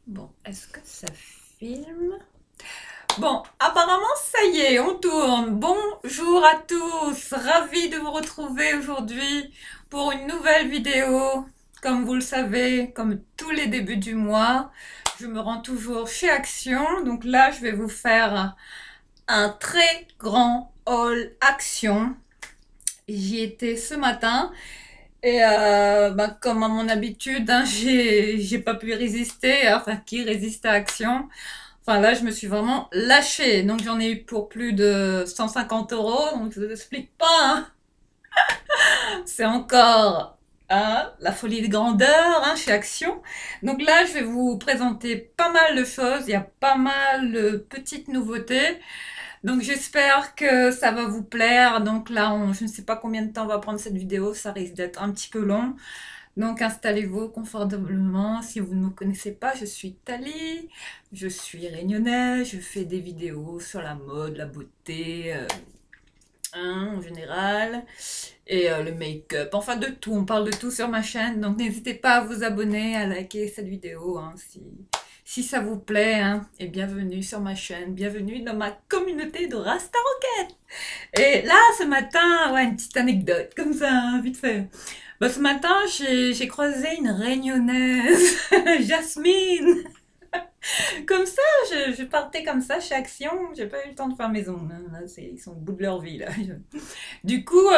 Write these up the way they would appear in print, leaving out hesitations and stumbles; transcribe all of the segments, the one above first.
Bon, est-ce que ça filme? Bon, apparemment, ça y est, on tourne. Bonjour à tous, ravi de vous retrouver aujourd'hui pour une nouvelle vidéo. Comme vous le savez, comme tous les débuts du mois, je me rends toujours chez Action. Donc là, je vais vous faire un très grand haul Action. J'y étais ce matin. Et comme à mon habitude, hein, j'ai pas pu résister. Enfin, qui résiste à Action? Enfin là, je me suis vraiment lâchée. Donc j'en ai eu pour plus de 150 euros. Donc je vous explique pas. Hein. C'est encore la folie de grandeur hein, chez Action. Donc là, je vais vous présenter pas mal de choses. Il y a pas mal de petites nouveautés. Donc j'espère que ça va vous plaire. Donc là, je ne sais pas combien de temps va prendre cette vidéo. Ça risque d'être un petit peu long. Donc installez-vous confortablement. Si vous ne me connaissez pas, je suis Thalie, je suis réunionnaise, je fais des vidéos sur la mode, la beauté, en général, et le make-up, enfin de tout, on parle de tout sur ma chaîne, donc n'hésitez pas à vous abonner, à liker cette vidéo hein, si ça vous plaît, hein, et bienvenue sur ma chaîne, bienvenue dans ma communauté de Rasta Rocket. Et là, ce matin, ouais, une petite anecdote, comme ça, hein, vite fait. Bah, ce matin, j'ai croisé une réunionnaise, Jasmine. Comme ça, je partais comme ça chez Action. J'ai pas eu le temps de faire maison. Là, ils sont au bout de leur vie, là. Du coup,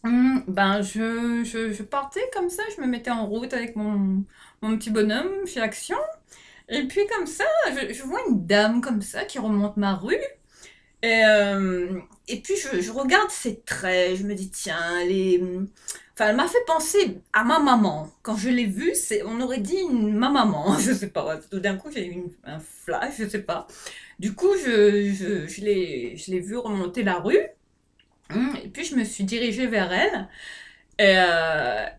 je partais comme ça. Je me mettais en route avec mon petit bonhomme chez Action. Et puis comme ça, je vois une dame comme ça qui remonte ma rue. Et puis je regarde ses traits, je me dis tiens, enfin, elle m'a fait penser à ma maman. Quand je l'ai vue, on aurait dit ma maman, je sais pas. Tout d'un coup, j'ai eu un flash, je sais pas. Du coup, je l'ai vue remonter la rue, et puis je me suis dirigée vers elle.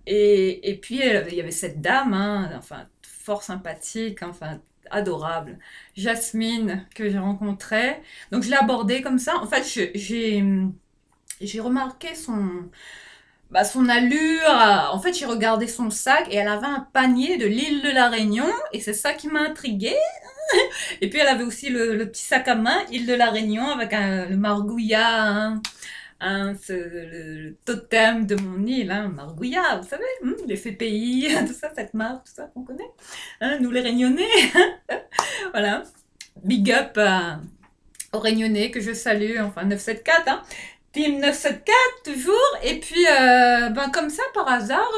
Et puis il y avait cette dame, hein, enfin fort sympathique, enfin adorable, Jasmine que j'ai rencontrée. Donc je l'ai abordée comme ça. En fait, j'ai remarqué son allure. En fait, j'ai regardé son sac et elle avait un panier de l'île de la Réunion et c'est ça qui m'a intriguée. Et puis elle avait aussi le petit sac à main île de la Réunion avec le margouillat. Hein. Hein, c'est le totem de mon île, hein, Margouillat, vous savez, l'effet pays, tout ça, cette marque, tout ça qu'on connaît, hein, nous les Réunionnais, voilà, big up aux Réunionnais que je salue, enfin 974, hein, team 974 toujours, et puis comme ça par hasard,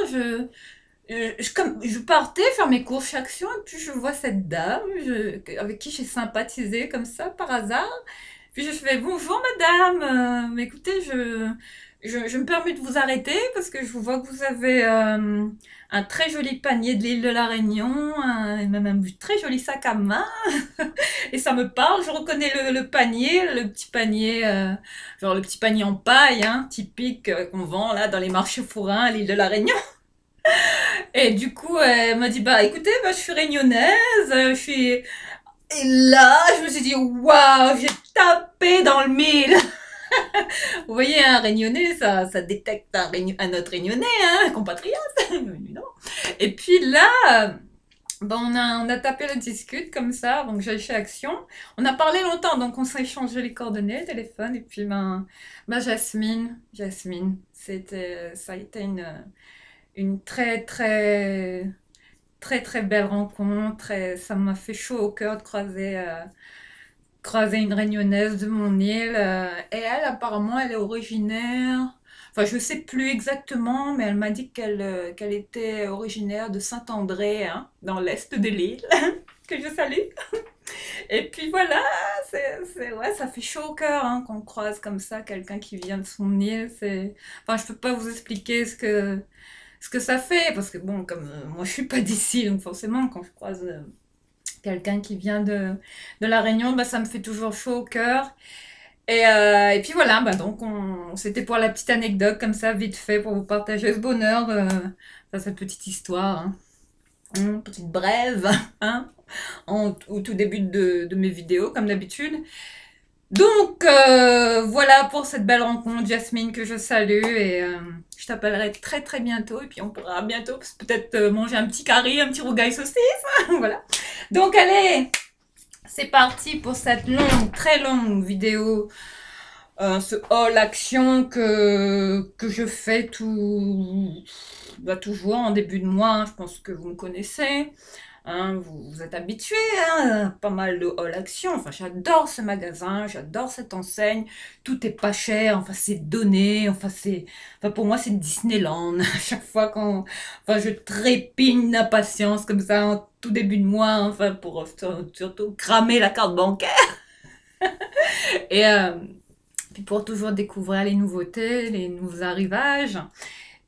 je partais faire mes courses chez Action et puis je vois cette dame avec qui j'ai sympathisé comme ça par hasard. Puis je fais bonjour madame, écoutez, je me permets de vous arrêter parce que je vois que vous avez un très joli panier de l'île de la Réunion, et même un très joli sac à main. Et ça me parle, je reconnais le panier, le petit panier, genre le petit panier en paille, hein, typique qu'on vend là dans les marchés fourrains à l'île de la Réunion. Et du coup, elle m'a dit, bah écoutez, bah, je suis réunionnaise, je suis... Et là, je me suis dit, waouh, j'ai tapé dans le mille. Vous voyez, un réunionnais, ça détecte un autre réunionnais, hein, un compatriote. Non. Et puis là, on a tapé la discute comme ça, donc j'ai chez Action. On a parlé longtemps, donc on s'est échangé les coordonnées, le téléphone, et puis Jasmine, ça a été une très très très très belle rencontre et ça m'a fait chaud au cœur de croiser une réunionnaise de mon île. Et elle, apparemment, elle est originaire. Enfin, je sais plus exactement, mais elle m'a dit qu'elle était originaire de Saint-André, hein, dans l'est de l'île, que je salue. Et puis voilà, ouais, ça fait chaud au cœur hein, qu'on croise comme ça quelqu'un qui vient de son île. Enfin, je peux pas vous expliquer ce que ça fait, parce que bon, comme moi je suis pas d'ici, donc forcément quand je croise quelqu'un qui vient de La Réunion, bah, ça me fait toujours chaud au cœur. Et puis voilà, bah, donc c'était pour la petite anecdote comme ça, vite fait, pour vous partager ce bonheur, cette petite histoire, hein. Petite brève, hein, au tout début de mes vidéos, comme d'habitude. Donc voilà pour cette belle rencontre, Jasmine, que je salue et je t'appellerai très très bientôt et puis on pourra bientôt peut-être manger un petit curry, un petit rougail saucisse, voilà. Donc allez, c'est parti pour cette longue, très longue vidéo. Ce haul action que je fais toujours en début de mois. Hein, je pense que vous me connaissez. Hein, vous êtes habitués, hein, pas mal de haul action. Enfin, j'adore ce magasin, j'adore cette enseigne. Tout est pas cher, enfin, c'est donné. Enfin, pour moi, c'est Disneyland. À chaque fois je trépigne d'impatience comme ça en tout début de mois, hein, enfin, pour surtout cramer la carte bancaire. Et puis pour toujours découvrir les nouveautés, les nouveaux arrivages.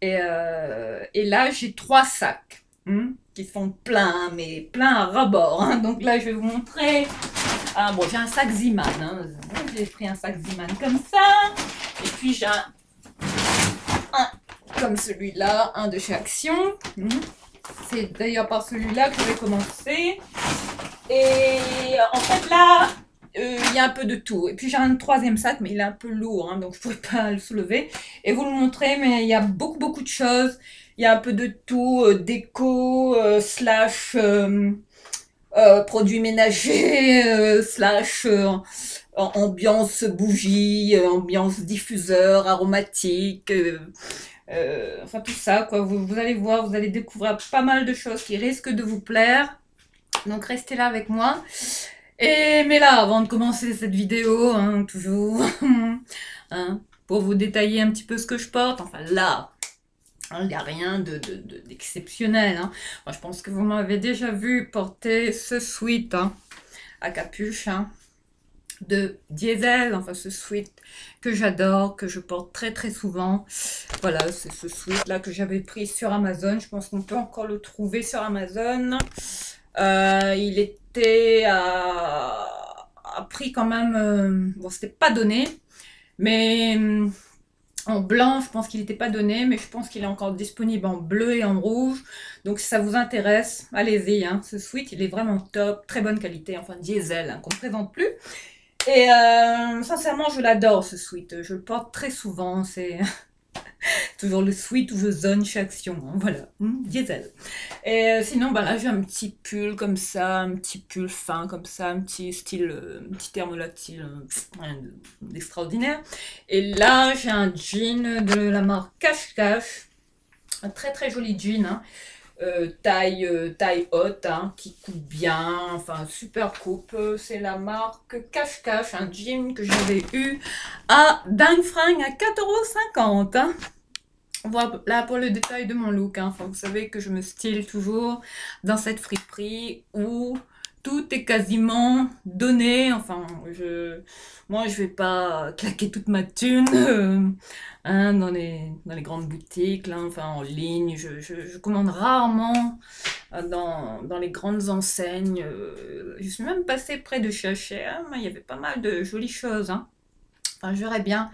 Et là, j'ai 3 sacs qui sont pleins, mais pleins à ras-bord. Hein. Donc là, je vais vous montrer. Ah bon, j'ai un sac Ziman. Hein. J'ai pris un sac Ziman comme ça. Et puis j'ai un comme celui-là, un de chez Action. C'est d'ailleurs par celui-là que je vais commencer. Et en fait là, il y a un peu de tout. Et puis j'ai un 3e sac, mais il est un peu lourd, hein, donc je ne pourrais pas le soulever et vous le montrer, mais il y a beaucoup de choses. Il y a un peu de tout, déco, slash produits ménagers, slash ambiance bougie, ambiance diffuseur, aromatique, enfin tout ça, quoi. Vous allez voir, vous allez découvrir pas mal de choses qui risquent de vous plaire. Donc restez là avec moi. Mais là, avant de commencer cette vidéo, hein, toujours, hein, pour vous détailler un petit peu ce que je porte, enfin là, il n'y a rien d'exceptionnel. Hein. Enfin, je pense que vous m'avez déjà vu porter ce sweat hein, à capuche hein, de Diesel, enfin ce sweat que j'adore, que je porte très souvent. Voilà, c'est ce sweat là que j'avais pris sur Amazon. Je pense qu'on peut encore le trouver sur Amazon. Il était à prix quand même, bon c'était pas donné, mais en blanc je pense qu'il n'était pas donné, mais je pense qu'il est encore disponible en bleu et en rouge, donc si ça vous intéresse, allez-y, hein. Ce sweat il est vraiment top, très bonne qualité, enfin Diesel, hein, qu'on ne présente plus, et sincèrement je l'adore ce sweat, je le porte très souvent, c'est... toujours le sweat où je zone chez Action, hein, voilà, Diesel. Et sinon, bah là, j'ai un petit pull comme ça, un petit pull fin comme ça, un petit style, un petit thermolatile, rien d'extraordinaire. Et là, j'ai un jean de la marque Cache Cache, un très joli jean, hein. Taille haute, hein, qui coupe bien, enfin super coupe, c'est la marque Cache Cache, un jean que j'avais eu à Dingue Fringue à 4,50 €. Hein. Voilà pour le détail de mon look, hein. Enfin, vous savez que je me style toujours dans cette friperie où tout est quasiment donné. Enfin, moi je vais pas claquer toute ma thune hein, dans les grandes boutiques, là, enfin en ligne. Je commande rarement dans les grandes enseignes. Je suis même passée près de chez H&M, il y avait pas mal de jolies choses. Hein. Enfin, je verrais bien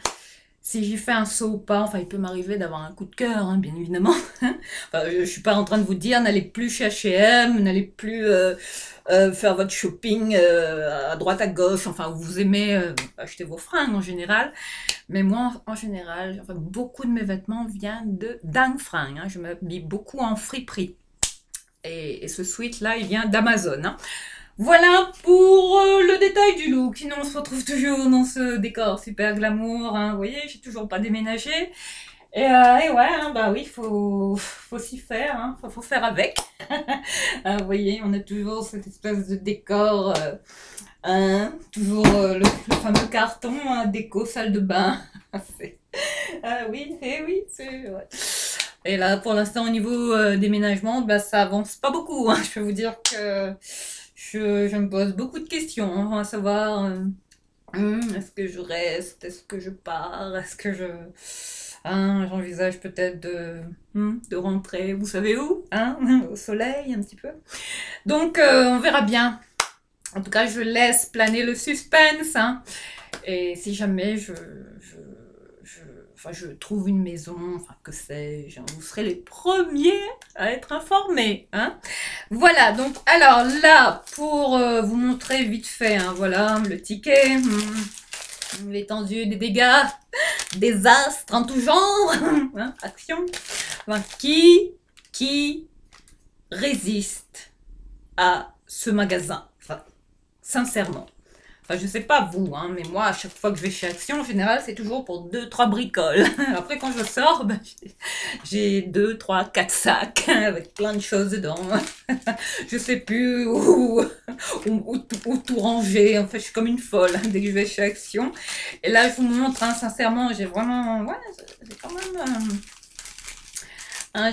si j'y fais un saut ou pas. Enfin, il peut m'arriver d'avoir un coup de cœur, hein, bien évidemment. Enfin, je suis pas en train de vous dire, n'allez plus chez H&M, n'allez plus faire votre shopping à droite, à gauche. Enfin, vous aimez acheter vos fringues en général. Mais moi, en général, enfin, beaucoup de mes vêtements viennent de Dingue Fringue. Hein. Je m'habille beaucoup en friperie. Et ce sweat-là, il vient d'Amazon. Hein. Voilà pour le détail du look. Sinon, on se retrouve toujours dans ce décor super glamour. Hein. Vous voyez, j'ai toujours pas déménagé. Et ouais, hein, bah oui, faut s'y faire. Hein. Faut faire avec. Vous voyez, on a toujours cette espèce de décor. Hein, toujours le fameux carton, hein, déco, salle de bain. Oui, c'est vrai. Et là, pour l'instant, au niveau déménagement, bah, ça avance pas beaucoup. Hein. Je peux vous dire que je me pose beaucoup de questions, hein, à savoir est-ce que je reste, est-ce que je pars, est-ce que j'envisage peut-être de rentrer, vous savez où, hein, au soleil un petit peu. Donc on verra bien. En tout cas, je laisse planer le suspense. Hein. Et si jamais je trouve une maison, enfin que sais-je, vous serez les premiers à être informés. Hein. Voilà, donc alors là, pour vous montrer vite fait, hein, voilà, le ticket, l'étendue des dégâts, des astres en tout genre, hein, action, enfin, qui résiste à ce magasin. Enfin, sincèrement. Enfin, je sais pas vous, hein, mais moi, à chaque fois que je vais chez Action, en général, c'est toujours pour deux, trois bricoles. Après, quand je sors, ben, j'ai deux, trois, quatre sacs avec plein de choses dedans. Je sais plus où tout ranger. En fait, je suis comme une folle dès que je vais chez Action. Et là, je vous montre, hein, sincèrement, j'ai vraiment... Ouais, j'ai quand même...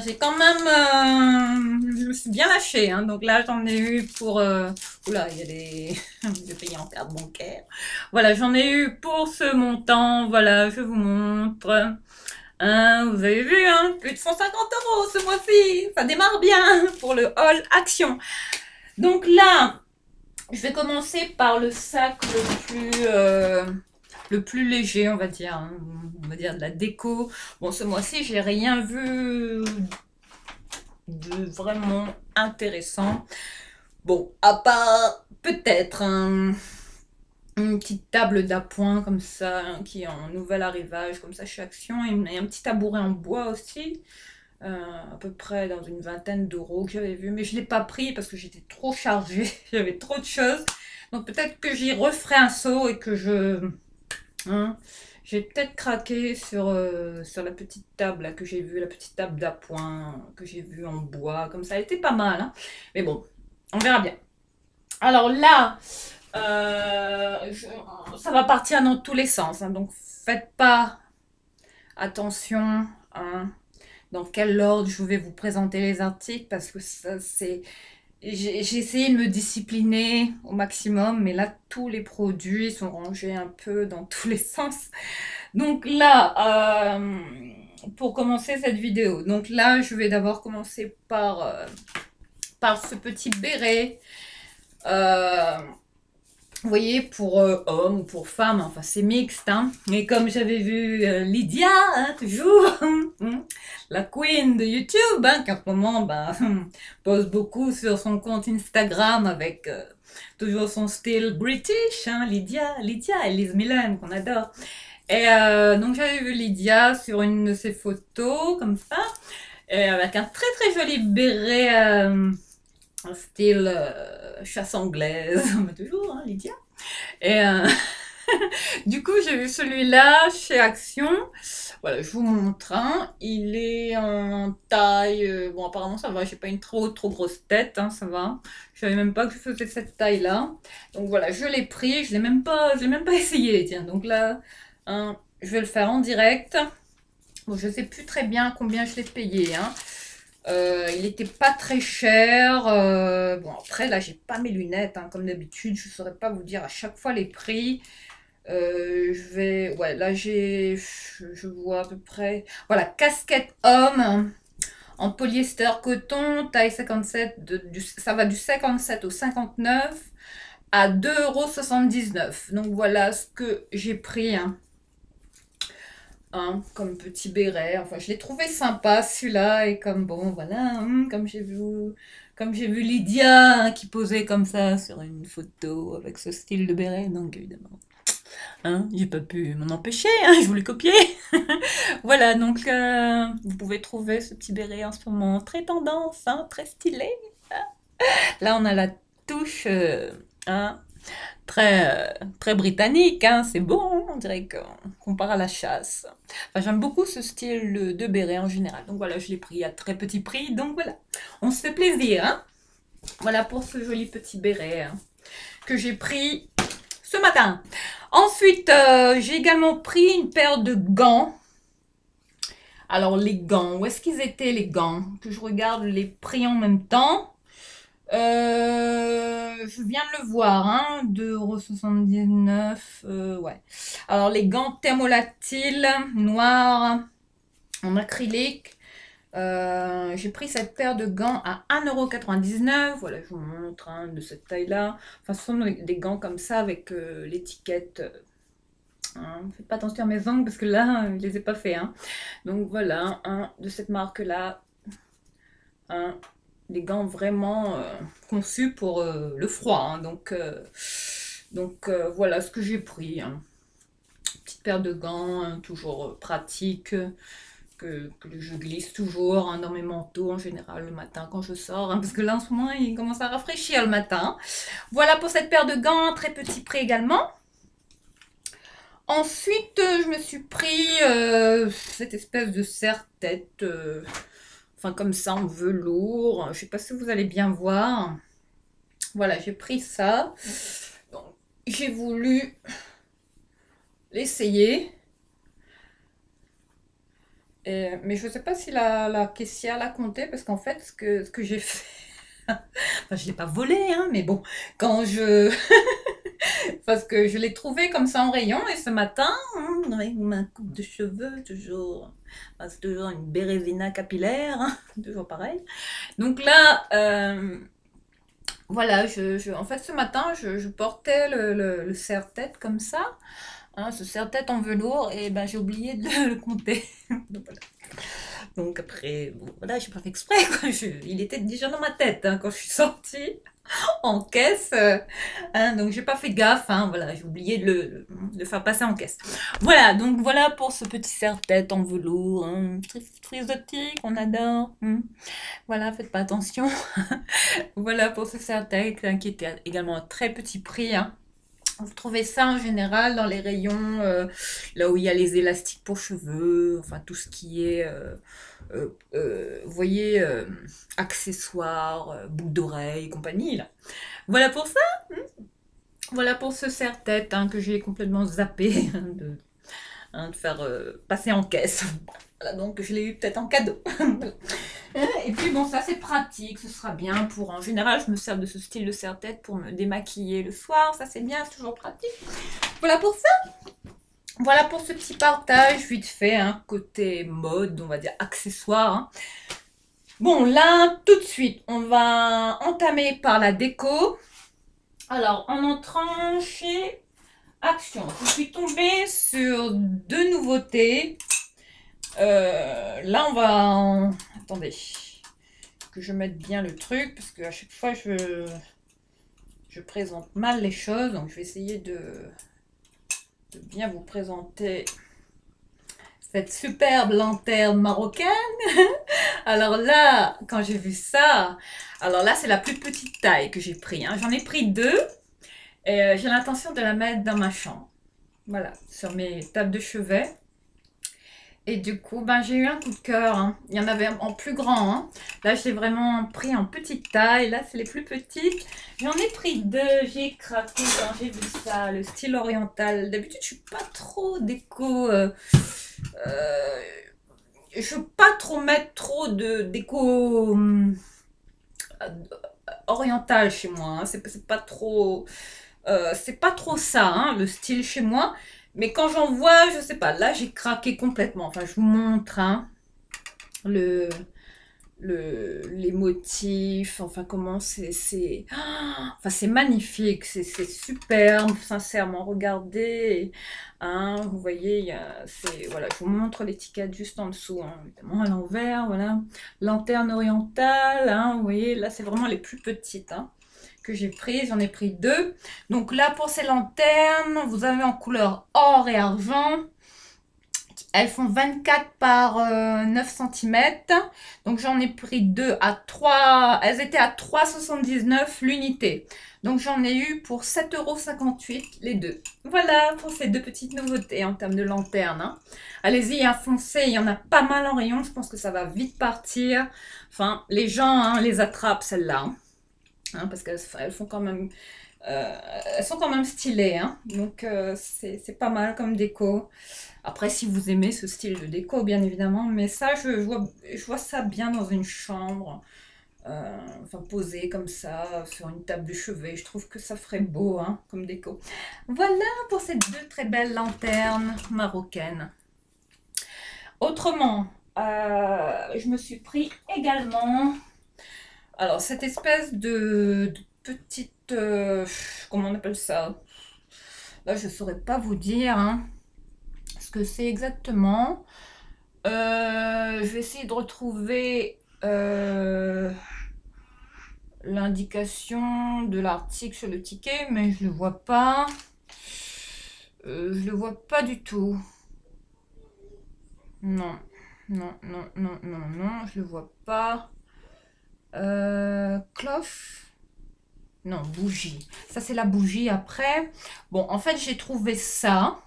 j'ai quand même, je me suis bien lâchée, hein. Donc là, j'en ai eu pour, oula, il y a des, je paye en carte bancaire. Voilà, j'en ai eu pour ce montant. Voilà, je vous montre. Hein, vous avez vu, hein, plus de 150 € ce mois-ci. Ça démarre bien pour le haul Action. Donc là, je vais commencer par le sac le plus léger, on va dire, hein, on va dire de la déco. Bon, ce mois-ci, j'ai rien vu de vraiment intéressant. Bon, à part peut-être une petite table d'appoint comme ça, hein, qui est en nouvel arrivage, comme ça chez Action, et un petit tabouret en bois aussi. À peu près dans une vingtaine d'euros que j'avais vu, mais je ne l'ai pas pris parce que j'étais trop chargée, j'avais trop de choses. Donc peut-être que j'y referai un saut et que hein, j'ai peut-être craqué sur la petite table là, que j'ai vue, la petite table d'appoint que j'ai vue en bois, comme ça, elle était pas mal, hein. Mais bon, on verra bien. Alors là, ça va partir dans tous les sens, hein, donc faites pas attention, hein, dans quel ordre je vais vous présenter les articles, parce que ça c'est... J'ai essayé de me discipliner au maximum, mais là, tous les produits sont rangés un peu dans tous les sens. Donc là, pour commencer cette vidéo, donc là, je vais d'abord commencer par ce petit béret. Vous voyez, pour hommes ou pour femmes, enfin c'est mixte, hein. Et comme j'avais vu Lydia, hein, toujours, la queen de YouTube, hein, qui en ce moment poste beaucoup sur son compte Instagram avec toujours son style british, hein, Lydia, Elise Millen, qu'on adore. Et donc j'avais vu Lydia sur une de ses photos, comme ça, et avec un très très joli béret, un style chasse anglaise, toujours, hein, Lydia. Et du coup, j'ai vu celui-là chez Action. Voilà, je vous montre, hein. Il est en taille... bon, apparemment, ça va. J'ai pas une trop grosse tête, hein, ça va. Je savais même pas que je faisais cette taille-là. Donc voilà, je l'ai pris. Je l'ai même pas essayé, tiens. Donc là, hein, je vais le faire en direct. Bon, je sais plus très bien combien je l'ai payé, hein. Il n'était pas très cher. Bon, après, là, j'ai pas mes lunettes, hein, comme d'habitude. Je ne saurais pas vous dire à chaque fois les prix. Ouais, là, je vois à peu près... Voilà, casquette homme en polyester coton, taille 57, ça va du 57 au 59 à 2,79 €. Donc, voilà ce que j'ai pris, hein. Hein, comme petit béret, enfin je l'ai trouvé sympa celui-là, et comme bon voilà, hein, comme j'ai vu Lydia, hein, qui posait comme ça sur une photo avec ce style de béret, donc évidemment, hein, j'ai pas pu m'en empêcher, hein, je voulais copier. Voilà, donc vous pouvez trouver ce petit béret en ce moment très tendance, hein, très stylé. Là on a la touche, hein, très britannique, hein, c'est bon, on dirait qu'on part à la chasse. Enfin, j'aime beaucoup ce style de béret en général. Donc voilà, je l'ai pris à très petit prix. Donc voilà, on se fait plaisir, hein. Voilà pour ce joli petit béret, hein, que j'ai pris ce matin. Ensuite, j'ai également pris une paire de gants. Alors les gants, où est-ce qu'ils étaient les gants? Que je regarde les prix en même temps. Je viens de le voir, hein, 2,79 €, ouais. Alors, les gants thermolatile noirs en acrylique. J'ai pris cette paire de gants à 1,99 €. Voilà, je vous montre, hein, de cette taille-là. Enfin, ce sont des gants comme ça avec l'étiquette. Hein, faites pas attention à mes ongles parce que là, je les ai pas fait, hein. Donc voilà, de cette marque-là. Des gants vraiment conçus pour le froid, hein. Donc voilà ce que j'ai pris, hein. Petite paire de gants, hein, toujours pratique, que je glisse toujours hein, dans mes manteaux en général le matin quand je sors, hein, parce que là en ce moment il commence à rafraîchir le matin. Voilà pour cette paire de gants, très petit prix également. Ensuite, je me suis pris cette espèce de serre-tête, enfin comme ça en velours. Je sais pas si vous allez bien voir. Voilà, j'ai pris ça. Donc, j'ai voulu l'essayer. Mais je ne sais pas si la caissière l'a compté parce qu'en fait, ce que j'ai fait, enfin, je l'ai pas volé, hein, mais bon, quand je, parce que je l'ai trouvé comme ça en rayon et ce matin, hein, avec ma coupe de cheveux, toujours, enfin, c'est toujours une bérésina capillaire, hein, toujours pareil. Donc là, voilà, en fait, ce matin, je portais le serre-tête comme ça. Hein, ce serre-tête en velours et ben j'ai oublié de le compter. Donc, voilà. Donc après, bon, voilà, j'ai pas fait exprès, quoi. Il était déjà dans ma tête hein, quand je suis sortie en caisse. Hein, donc j'ai pas fait gaffe, hein, voilà, j'ai oublié de le faire passer en caisse. Voilà, donc voilà pour ce petit serre-tête en velours, hein, très exotique, on adore. Hein. Voilà, faites pas attention. Voilà pour ce serre-tête hein, qui était également un très petit prix. Hein. Vous trouvez ça en général dans les rayons, là où il y a les élastiques pour cheveux, enfin tout ce qui est, vous voyez, accessoires, boucles d'oreilles, compagnie, là. Voilà pour ça. Voilà pour ce serre-tête hein, que j'ai complètement zappé de faire passer en caisse. Voilà, donc je l'ai eu peut-être en cadeau. Et puis bon, ça c'est pratique, ce sera bien pour... En général, je me sers de ce style de serre-tête pour me démaquiller le soir, ça c'est bien, c'est toujours pratique. Voilà pour ça. Voilà pour ce petit partage vite fait, hein, côté mode, on va dire accessoire. Hein. Bon, là, tout de suite, on va entamer par la déco. Alors, en entrant chez Action, je suis tombée sur deux nouveautés. Là, on va... Attendez, que je mette bien le truc, parce qu'à chaque fois, je présente mal les choses. Donc, je vais essayer de bien vous présenter cette superbe lanterne marocaine. Alors là, quand j'ai vu ça, alors là, c'est la plus petite taille que j'ai pris. Hein. J'en ai pris deux. Et j'ai l'intention de la mettre dans ma chambre. Voilà, sur mes tables de chevet. Et du coup, ben, j'ai eu un coup de cœur. Hein. Il y en avait en plus grand. Hein. Là, j'ai vraiment pris en petite taille. Là, c'est les plus petites. J'en ai pris deux. J'ai craqué quand j'ai vu ça. Le style oriental. D'habitude, je suis pas trop déco. Je veux pas trop mettre trop de déco orientale chez moi. Hein. C'est pas trop... c'est pas trop ça, hein, le style chez moi. Mais quand j'en vois, je sais pas, là j'ai craqué complètement. Enfin, je vous montre hein, les motifs, enfin comment c'est... Enfin, c'est magnifique, c'est superbe, sincèrement. Regardez, hein, vous voyez, voilà, je vous montre l'étiquette juste en dessous, hein, évidemment à l'envers, voilà. Lanterne orientale, hein, vous voyez, là c'est vraiment les plus petites, hein que j'ai prise, j'en ai pris deux. Donc là pour ces lanternes, vous avez en couleur or et argent. Elles font 24 par 9 cm. Donc j'en ai pris deux à 3. Elles étaient à 3,79 l'unité. Donc j'en ai eu pour 7,58 € les deux. Voilà pour ces deux petites nouveautés en termes de lanterne. Hein. Allez-y, hein, foncez, il y en a pas mal en rayon. Je pense que ça va vite partir. Enfin, les gens hein, les attrapent celles-là. Hein. Hein, parce qu'elles font quand même, elles sont quand même stylées, hein. Donc c'est pas mal comme déco. Après, si vous aimez ce style de déco, bien évidemment, mais ça, je vois ça bien dans une chambre, enfin posé comme ça, sur une table de chevet. Je trouve que ça ferait beau, hein, comme déco. Voilà pour ces deux très belles lanternes marocaines. Autrement, je me suis pris également... Alors, cette espèce de petite... comment on appelle ça? Là, je ne saurais pas vous dire hein, ce que c'est exactement. Je vais essayer de retrouver l'indication de l'article sur le ticket, mais je ne le vois pas. Je le vois pas du tout. Non. Non, non, non, non, non, je le vois pas. Cloche. Non, bougie. Ça, c'est la bougie après. Bon, en fait, j'ai trouvé ça.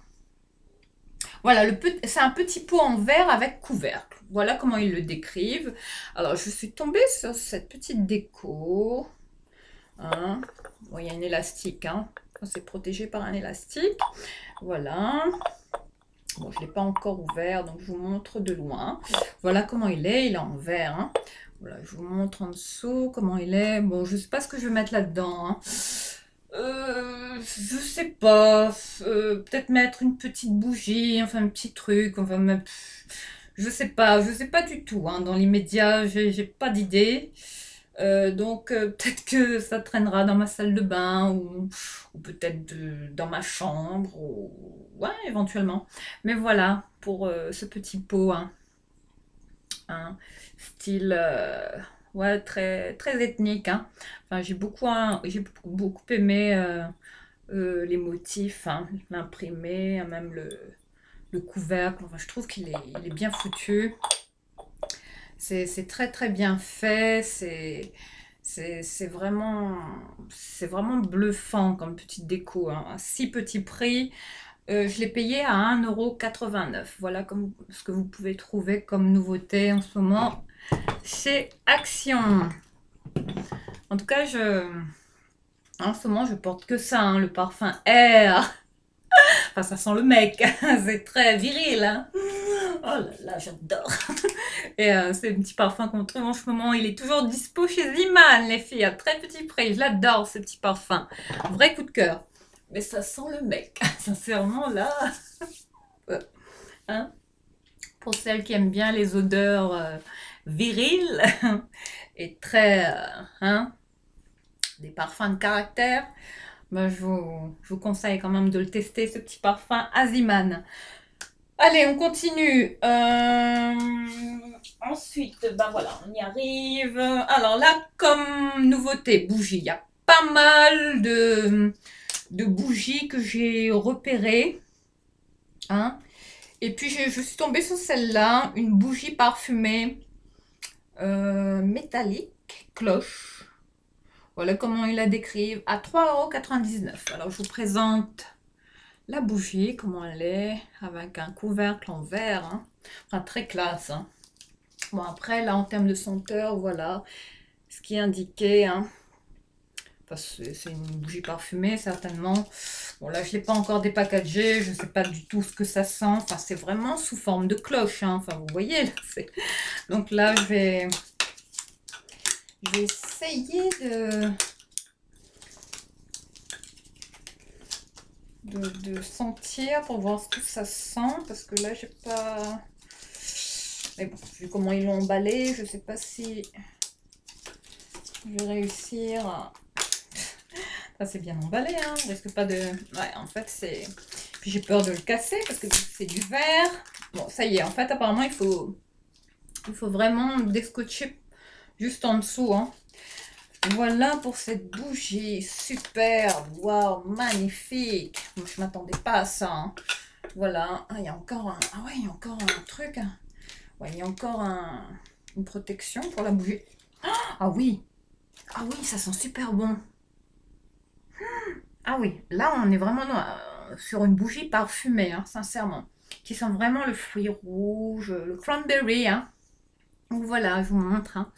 Voilà, c'est un petit pot en verre avec couvercle. Voilà comment ils le décrivent. Alors, je suis tombée sur cette petite déco. Hein. Bon, il y a un élastique. Hein. C'est protégé par un élastique. Voilà. Bon, je ne l'ai pas encore ouvert, donc je vous montre de loin. Voilà comment il est. Il est en verre. Hein. Voilà, je vous montre en dessous comment il est. Bon, je ne sais pas ce que je vais mettre là-dedans. Hein. Je sais pas. Peut-être mettre une petite bougie, enfin un petit truc. Enfin, je sais pas du tout. Hein. Dans l'immédiat, j'ai pas d'idée. Donc peut-être que ça traînera dans ma salle de bain ou peut-être dans ma chambre. Ouais, éventuellement. Mais voilà pour ce petit pot. Hein. Hein, style ouais, très ethnique. Hein. Enfin, j'ai beaucoup aimé les motifs, hein, l'imprimé, même le couvercle. Enfin, je trouve il est bien foutu. C'est très bien fait. C'est vraiment bluffant comme petite déco. Hein. À si petit prix. Je l'ai payé à 1,89 €. Voilà comme ce que vous pouvez trouver comme nouveauté en ce moment chez Action. En tout cas, en ce moment, je porte que ça, hein, le parfum Air. Enfin, ça sent le mec. C'est très viril. Hein. Oh là là, j'adore. Et c'est un petit parfum qu'on trouve en ce moment. Il est toujours dispo chez Ziman, les filles, à très petit prix. Je l'adore, ce petit parfum. Vrai coup de cœur. Mais ça sent le mec. Sincèrement, là. Hein, pour celles qui aiment bien les odeurs viriles et très, hein, des parfums de caractère, ben je vous conseille quand même de le tester, ce petit parfum Aziman. Allez, on continue. Ensuite, ben voilà, on y arrive. Alors là, comme nouveauté, bougie, il y a pas mal de bougies que j'ai repérées. Hein. Et puis, je suis tombée sur celle-là, une bougie parfumée métallique, cloche. Voilà comment ils la décrivent, à 3,99 €. Alors, je vous présente la bougie, comment elle est, avec un couvercle en verre. Hein. Enfin, très classe. Hein. Bon, après, là, en termes de senteur, voilà ce qui est indiqué. Hein. Parce que c'est une bougie parfumée, certainement. Bon, là, je ne l'ai pas encore dépackagé. Je ne sais pas du tout ce que ça sent. Enfin, c'est vraiment sous forme de cloche. Hein. Enfin, vous voyez, là, donc là, je vais essayer de sentir pour voir ce que ça sent. Parce que là, j'ai pas... Mais bon, vu comment ils l'ont emballé, je ne sais pas si je vais réussir à... Ça, c'est bien emballé, hein. Je risque pas de... Ouais, en fait, c'est... Puis j'ai peur de le casser parce que c'est du verre. Bon, ça y est. En fait, apparemment, il faut vraiment descotcher juste en dessous. Hein. Voilà pour cette bougie. Super. Waouh, magnifique. Moi, je m'attendais pas à ça. Hein. Voilà. Ah, il y a encore un... Ah ouais, il y a encore un truc. Hein. Ouais, il y a encore une protection pour la bougie. Ah oui. Ah oui, ça sent super bon. Ah oui, là on est vraiment sur une bougie parfumée, hein, sincèrement. Qui sent vraiment le fruit rouge, le cranberry. Hein. Donc voilà, je vous montre. Hein.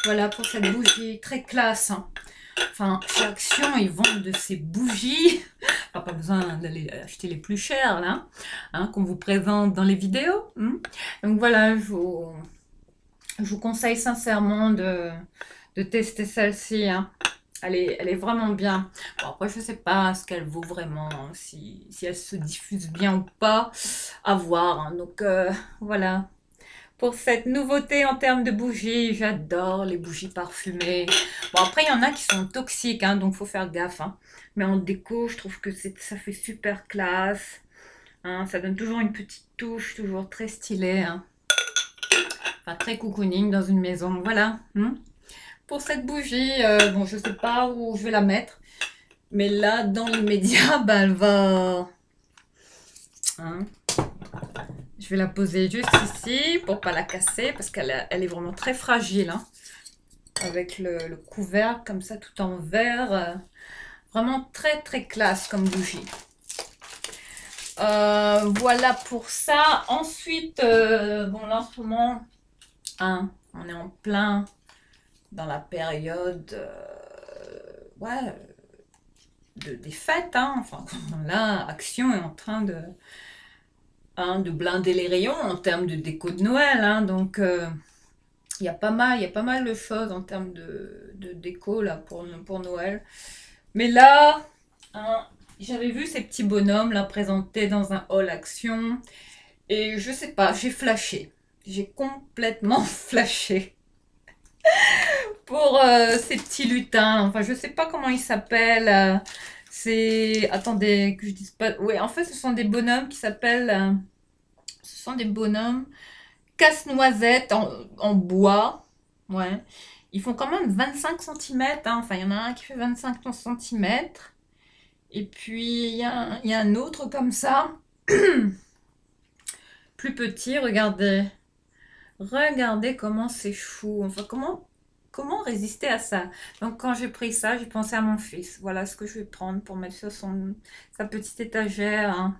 Voilà pour cette bougie très classe. Hein. Enfin, chez Action, ils vendent de ces bougies. Enfin, pas besoin d'aller acheter les plus chères, là, hein, qu'on vous présente dans les vidéos. Hein. Donc voilà, je vous conseille sincèrement de tester celle-ci. Hein. Elle est vraiment bien. Bon, après, je ne sais pas ce qu'elle vaut vraiment, hein, si elle se diffuse bien ou pas, à voir. Hein. Donc, voilà. Pour cette nouveauté en termes de bougies, j'adore les bougies parfumées. Bon, après, il y en a qui sont toxiques, hein, donc il faut faire gaffe. Hein. Mais en déco, je trouve que ça fait super classe. Hein, ça donne toujours une petite touche, toujours très stylée. Hein. Enfin, très cocooning dans une maison. Voilà. Pour cette bougie, bon, je sais pas où je vais la mettre. Mais là, dans l'immédiat, bah, elle va... Hein, Je vais la poser juste ici pour pas la casser parce elle est vraiment très fragile. Hein, avec le couvercle comme ça tout en verre. Vraiment très très classe comme bougie. Voilà pour ça. Ensuite, bon là en ce moment, hein, on est en plein dans la période ouais, des fêtes. Hein. Enfin, là, Action est en train de blinder les rayons en termes de déco de Noël. Hein. Donc, il y a pas mal de choses en termes de déco là pour Noël. Mais là, hein, j'avais vu ces petits bonhommes là présentés dans un haul Action. Et je sais pas, j'ai flashé. J'ai complètement flashé pour ces petits lutins. Enfin, je sais pas comment ils s'appellent. C'est... Attendez, que je dise pas... Oui, en fait, ce sont des bonhommes qui s'appellent... ce sont des bonhommes casse-noisette en bois. Ouais. Ils font quand même 25 cm. Hein. Enfin, il y en a un qui fait 25 cm. Et puis, il y a un autre comme ça. Plus petit, regardez. Regardez comment c'est chou. Enfin, comment résister à ça? Donc, quand j'ai pris ça, j'ai pensé à mon fils. Voilà ce que je vais prendre pour mettre sur sa petite étagère, hein,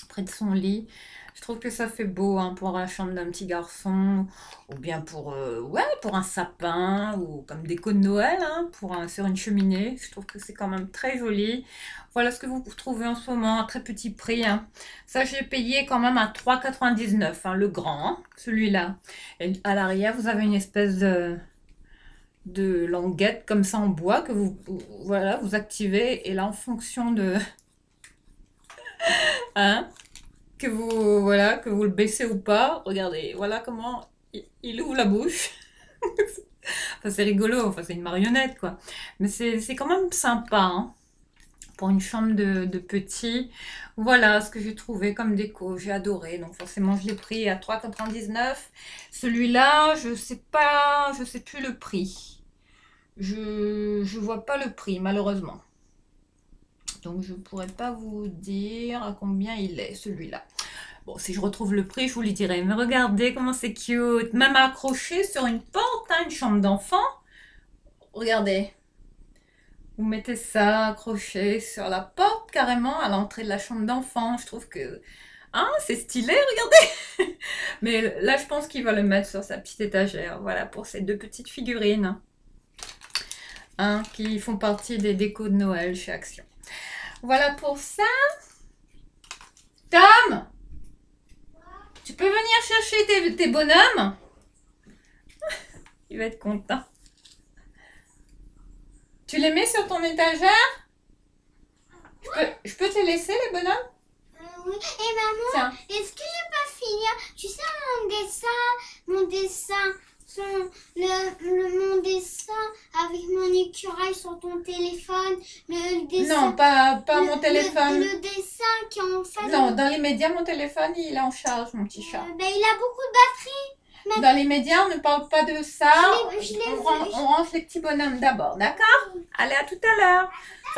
près de son lit. Je trouve que ça fait beau hein, pour la chambre d'un petit garçon, ou bien ouais, pour un sapin, ou comme déco de Noël, hein, sur une cheminée. Je trouve que c'est quand même très joli. Voilà ce que vous trouvez en ce moment à très petit prix. Hein. Ça, j'ai payé quand même à 3,99, hein, le grand, hein, celui-là. Et à l'arrière, vous avez une espèce de languette comme ça en bois que voilà, vous activez. Et là, en fonction de... Hein, voilà, que vous le baissez ou pas. Regardez, voilà comment il ouvre la bouche. Enfin, c'est rigolo, enfin, c'est une marionnette, quoi. Mais c'est quand même sympa, hein, pour une chambre de petit. Voilà ce que j'ai trouvé comme déco. J'ai adoré. Donc, forcément, je l'ai pris à 3,99. Celui-là, je sais plus le prix. Je vois pas le prix, malheureusement. Donc, je pourrais pas vous dire à combien il est, celui-là. Bon, si je retrouve le prix, je vous le dirai. Mais regardez comment c'est cute. Même accroché sur une porte, hein, une chambre d'enfant. Regardez. Vous mettez ça accroché sur la porte, carrément, à l'entrée de la chambre d'enfant. Je trouve que... Hein, c'est stylé, regardez. Mais là, je pense qu'il va le mettre sur sa petite étagère. Voilà, pour ces deux petites figurines. Hein, qui font partie des décos de Noël chez Action. Voilà pour ça. Tom, tu peux venir chercher tes bonhommes? Il va être content. Tu les mets sur ton étagère? Je peux te les laisser, les bonhommes? Oui. Et maman, est-ce que j'ai pas fini? Tu sais, mon dessin, mon dessin avec mon écureuil sur ton téléphone, le dessin. Non, pas mon téléphone. Le dessin qui en fait. Non, dans les médias, mon téléphone, il est en charge, mon petit chat. Ben, il a beaucoup de batterie. Dans les médias, on ne parle pas de ça. On range les petits bonhommes d'abord, d'accord? Allez, à tout à l'heure. De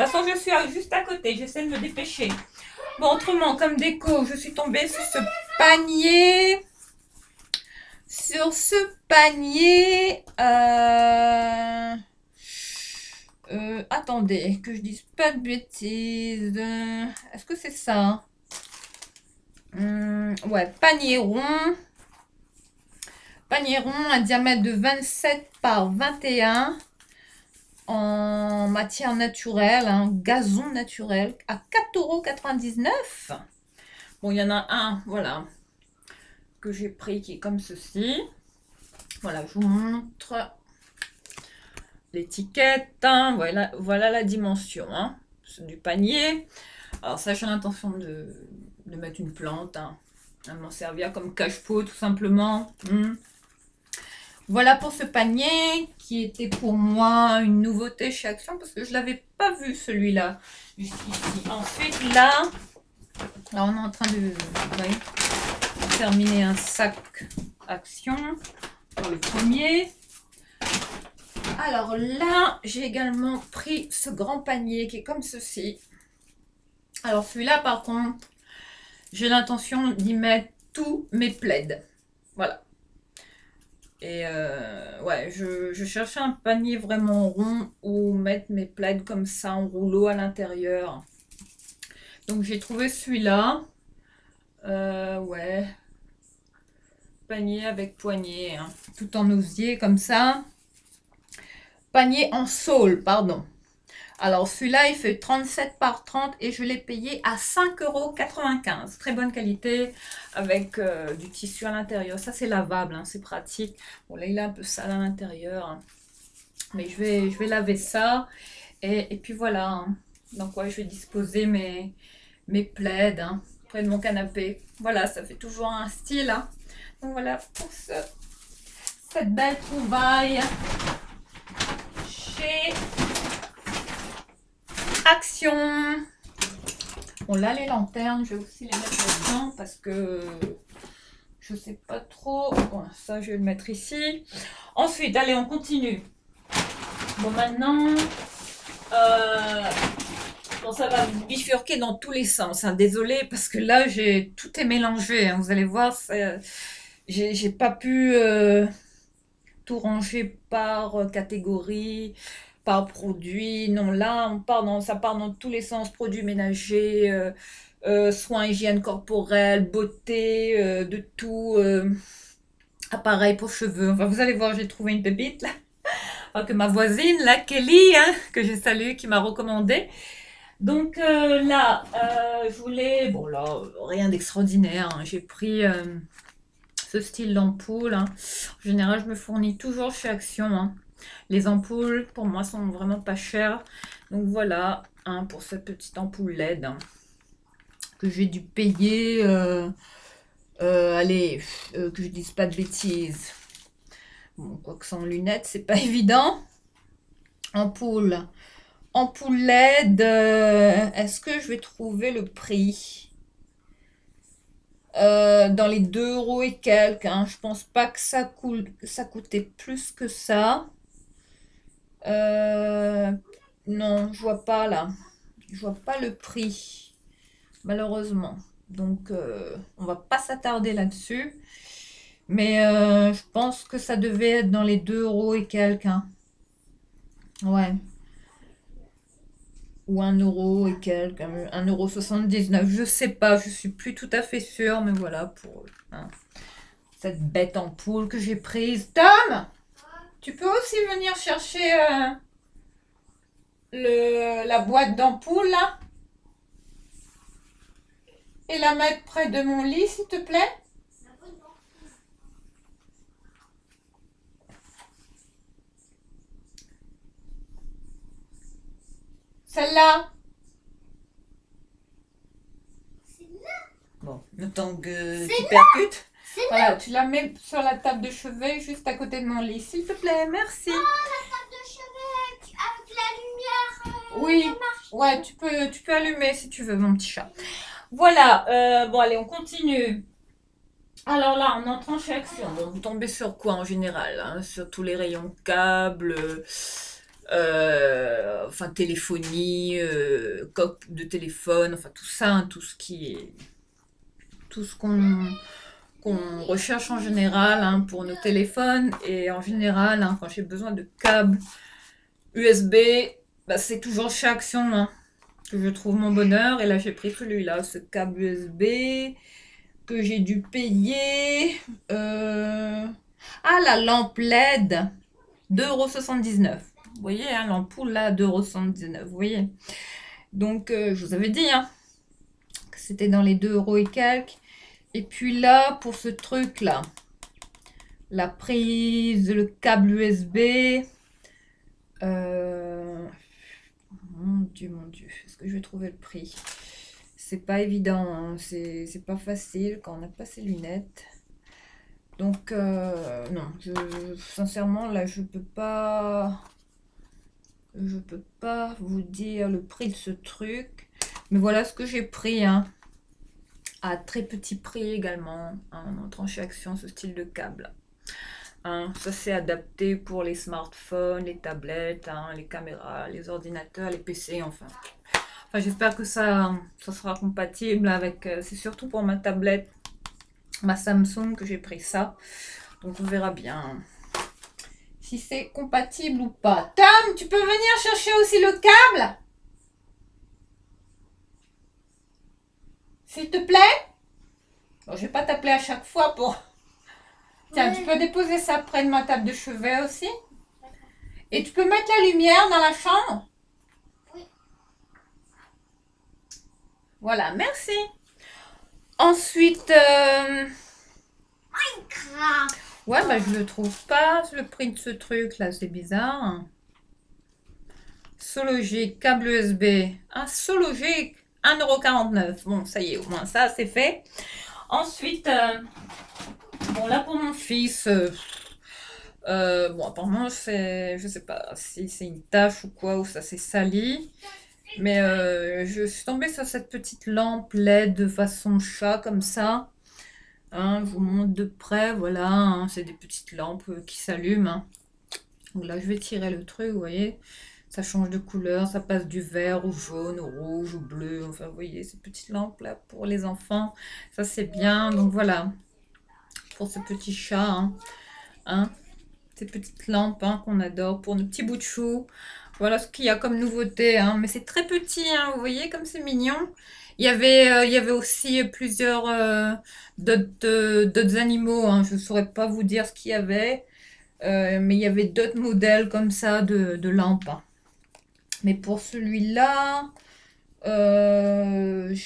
toute façon, je suis juste à côté. J'essaie de me dépêcher. Bon, autrement, comme déco, je suis tombée sur ce panier. Attendez, que je dise pas de bêtises. Est-ce que c'est ça? Ouais, panier rond. Panier rond, un diamètre de 27 par 21 en matière naturelle, un gazon naturel à 4,99 €. Bon, il y en a un, voilà, que j'ai pris qui est comme ceci. Voilà, je vous montre l'étiquette. Hein, voilà la dimension hein, du panier. Alors ça, j'ai l'intention de mettre une plante, hein, à m'en servir comme cache-pot tout simplement. Voilà pour ce panier qui était pour moi une nouveauté chez Action parce que je ne l'avais pas vu celui-là jusqu'ici. Ensuite là, on est en train de terminer un sac Action pour le premier. Alors là, j'ai également pris ce grand panier qui est comme ceci. Alors celui-là par contre, j'ai l'intention d'y mettre tous mes plaids. Voilà. Et ouais, je cherchais un panier vraiment rond où mettre mes plaids comme ça en rouleau à l'intérieur. Donc j'ai trouvé celui-là. Ouais. Panier avec poignée, hein, tout en osier comme ça. Panier en saule, pardon. Alors celui-là, il fait 37 par 30 et je l'ai payé à 5,95 €. Très bonne qualité avec du tissu à l'intérieur. Ça, c'est lavable, hein, c'est pratique. Bon, là, il est un peu sale à l'intérieur, hein, mais je vais laver ça. Et puis voilà. Hein. Donc, ouais, je vais disposer mes plaids hein, près de mon canapé. Voilà, ça fait toujours un style. Hein. Donc voilà pour cette belle trouvaille chez Action. Bon là les lanternes, je vais aussi les mettre là-dedans parce que je sais pas trop. Bon ça je vais le mettre ici. Ensuite, allez on continue. Bon maintenant, bon, ça va bifurquer dans tous les sens. Hein. Désolée parce que là j'ai tout est mélangé. Hein. Vous allez voir, j'ai pas pu tout ranger par catégorie, par produit. Non, là, ça part dans tous les sens. Produits ménagers, soins, hygiène corporelle, beauté, de tout. Appareil pour cheveux. Enfin, vous allez voir, j'ai trouvé une pépite là. Enfin, que ma voisine, là, Kelly, hein, que je salue, qui m'a recommandé. Donc là, je voulais... Bon là, rien d'extraordinaire. Hein. J'ai pris... ce style d'ampoule. Hein. En général, je me fournis toujours chez Action. Hein. Les ampoules, pour moi, sont vraiment pas chères. Donc voilà, hein, pour cette petite ampoule LED hein, que j'ai dû payer. Allez, que je dise pas de bêtises. Bon, quoique sans lunettes, c'est pas évident. Ampoule LED. Est-ce que je vais trouver le prix? Dans les 2 € et quelques. Hein. Je pense pas que ça coûtait plus que ça. Non, je vois pas là. Je vois pas le prix, malheureusement. Donc, on va pas s'attarder là-dessus. Mais je pense que ça devait être dans les 2 € et quelques. Hein. Ouais. Ou 1 € et quelques, 1,79 €. Je sais pas, je suis plus tout à fait sûre, mais voilà pour hein, cette bête ampoule que j'ai prise. Tom, tu peux aussi venir chercher la boîte d'ampoule là et la mettre près de mon lit, s'il te plaît. Celle-là. Bon, le temps que tu percutes. Voilà, tu la mets sur la table de chevet juste à côté de mon lit, s'il te plaît, merci. Oh, la table de chevet avec la lumière. Oui, ouais, tu peux allumer si tu veux, mon petit chat. Voilà, bon allez, on continue. Alors là, en entrant chez Action, bon, vous tombez sur quoi en général hein? Sur tous les rayons câbles, enfin téléphonie, coque de téléphone, enfin tout ça, hein, tout ce qu'on recherche en général hein, pour nos téléphones et en général hein, quand j'ai besoin de câbles USB, bah, c'est toujours chez Action hein, que je trouve mon bonheur et là j'ai pris celui-là, ce câble USB que j'ai dû payer ah la lampe LED 2,79 €. Vous voyez, hein, l'ampoule là, 2,79 €. Vous voyez. Donc, je vous avais dit hein, que c'était dans les 2 € et quelques. Et puis là, pour ce truc là, la prise, le câble USB. Mon Dieu, est-ce que je vais trouver le prix? C'est pas évident, hein. C'est pas facile quand on n'a pas ses lunettes. Donc, non, sincèrement, là, je peux pas vous dire le prix de ce truc. Mais voilà ce que j'ai pris, hein. À très petit prix également, hein, en entrant chez Action, ce style de câble. Hein, ça, c'est adapté pour les smartphones, les tablettes, hein, les caméras, les ordinateurs, les PC, enfin. Enfin, j'espère que ça sera compatible avec... c'est surtout pour ma tablette ma Samsung que j'ai pris ça. Donc on verra bien si c'est compatible ou pas. Tom, tu peux venir chercher aussi le câble? S'il te plaît? Bon, je vais pas t'appeler à chaque fois pour... Tiens, tu peux déposer ça près de ma table de chevet aussi? Et tu peux mettre la lumière dans la chambre? Oui. Voilà, merci. Ensuite... Minecraft. Ouais, bah je le trouve pas, le prix de ce truc là, c'est bizarre. Sologic, câble USB. Un Sologic, 1,49 €. Bon, ça y est, au moins ça, c'est fait. Ensuite, bon, là pour mon fils, bon, apparemment, je sais pas si c'est une tache ou quoi, ou ça s'est sali. Mais je suis tombée sur cette petite lampe LED de façon chat, comme ça. Hein, je vous montre de près, voilà, hein, c'est des petites lampes qui s'allument. Hein. Donc là, je vais tirer le truc, vous voyez. Ça change de couleur, ça passe du vert au jaune, au rouge, au bleu. Enfin, vous voyez, ces petites lampes là pour les enfants, ça c'est bien. Donc voilà, pour ce petit chat, hein, ces petites lampes hein, qu'on adore pour nos petits bouts de chou. Voilà ce qu'il y a comme nouveauté, hein. Mais c'est très petit, hein, vous voyez comme c'est mignon. Il y avait aussi plusieurs d'autres animaux, hein. Je ne saurais pas vous dire ce qu'il y avait, mais il y avait d'autres modèles comme ça de lampes. Hein. Mais pour celui-là, je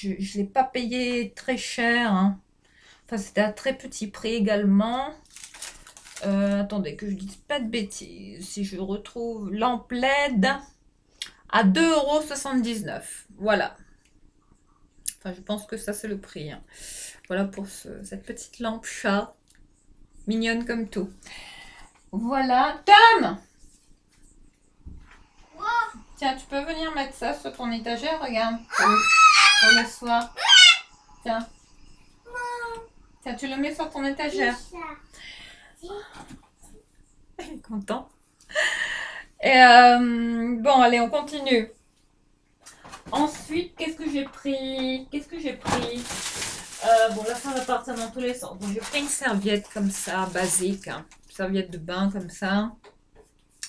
ne l'ai pas payé très cher. Hein. Enfin, c'était à très petit prix également. Attendez, que je dise pas de bêtises. Si je retrouve lampe LED à 2,79 €. Voilà. Enfin, je pense que ça, c'est le prix. Hein. Voilà pour cette petite lampe chat. Mignonne comme tout. Voilà. Tom! Tiens, tu peux venir mettre ça sur ton étagère, regarde. Pour le soir. Tiens. Tiens, tu le mets sur ton étagère. Il est content. Et bon, allez, on continue. Ensuite, qu'est-ce que j'ai pris? Bon, là, ça va partir dans tous les sens. Bon, j'ai pris une serviette comme ça, basique. Hein. Serviette de bain comme ça.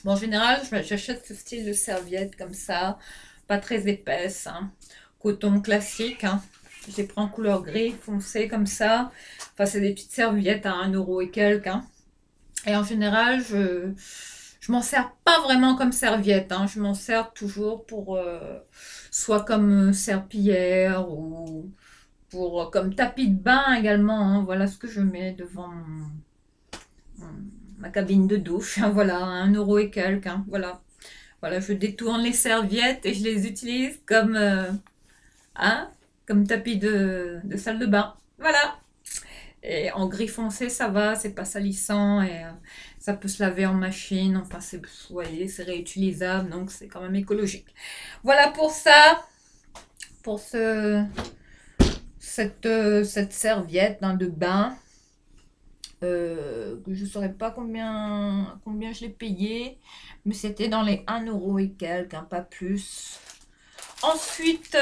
Bon, en général, j'achète ce style de serviette comme ça. Pas très épaisse. Hein. Coton classique. Hein. Je les prends en couleur gris foncé comme ça. Enfin, c'est des petites serviettes à 1 € et quelques. Hein. Et en général, je m'en sers pas vraiment comme serviette. Hein. Je m'en sers toujours pour soit comme serpillière ou pour comme tapis de bain également. Hein. Voilà ce que je mets devant ma cabine de douche. Hein. Voilà, 1 € et quelques. Hein. Voilà. Voilà, je détourne les serviettes et je les utilise comme, hein, comme tapis de salle de bain. Voilà. Et en gris foncé, ça va, c'est pas salissant et ça peut se laver en machine. Enfin, vous voyez, c'est réutilisable, donc c'est quand même écologique. Voilà pour ça, pour cette serviette hein, de bain. Je ne saurais pas combien je l'ai payé, mais c'était dans les 1 € et quelques, hein, pas plus. Ensuite,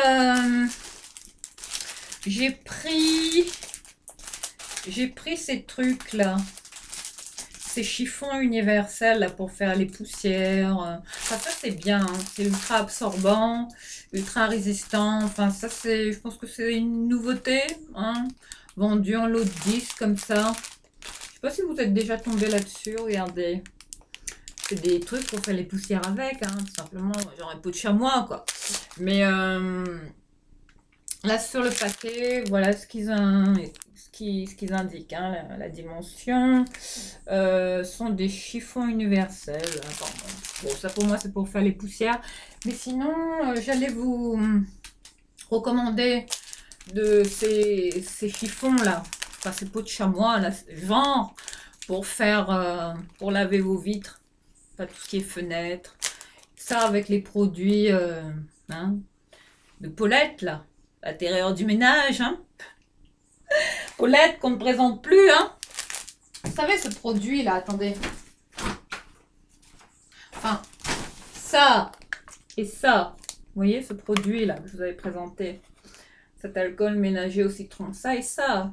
j'ai pris ces trucs là, ces chiffons universels là pour faire les poussières. Enfin, ça c'est bien, hein. C'est ultra absorbant, ultra résistant. Enfin, ça c'est, je pense que c'est une nouveauté, hein, vendue en lot de 10 comme ça. Je sais pas si vous êtes déjà tombé là-dessus, regardez. C'est des trucs pour faire les poussières avec, hein, tout simplement, genre un pot de chamois quoi. Mais là sur le paquet, voilà ce qu'ils indiquent, hein, la dimension. Sont des chiffons universels. Bon, ça pour moi c'est pour faire les poussières. Mais sinon, j'allais vous recommander de ces chiffons là, enfin ces pots de chamois là, genre pour faire, pour laver vos vitres, pas tout ce qui est fenêtre. Ça avec les produits hein, de Paulette là, l'intérieur du ménage, hein. Paulette qu'on ne présente plus, hein. Vous savez ce produit là, attendez. Enfin, ça et ça. Vous voyez ce produit là que je vous avais présenté. Cet alcool ménager au citron. Ça et ça.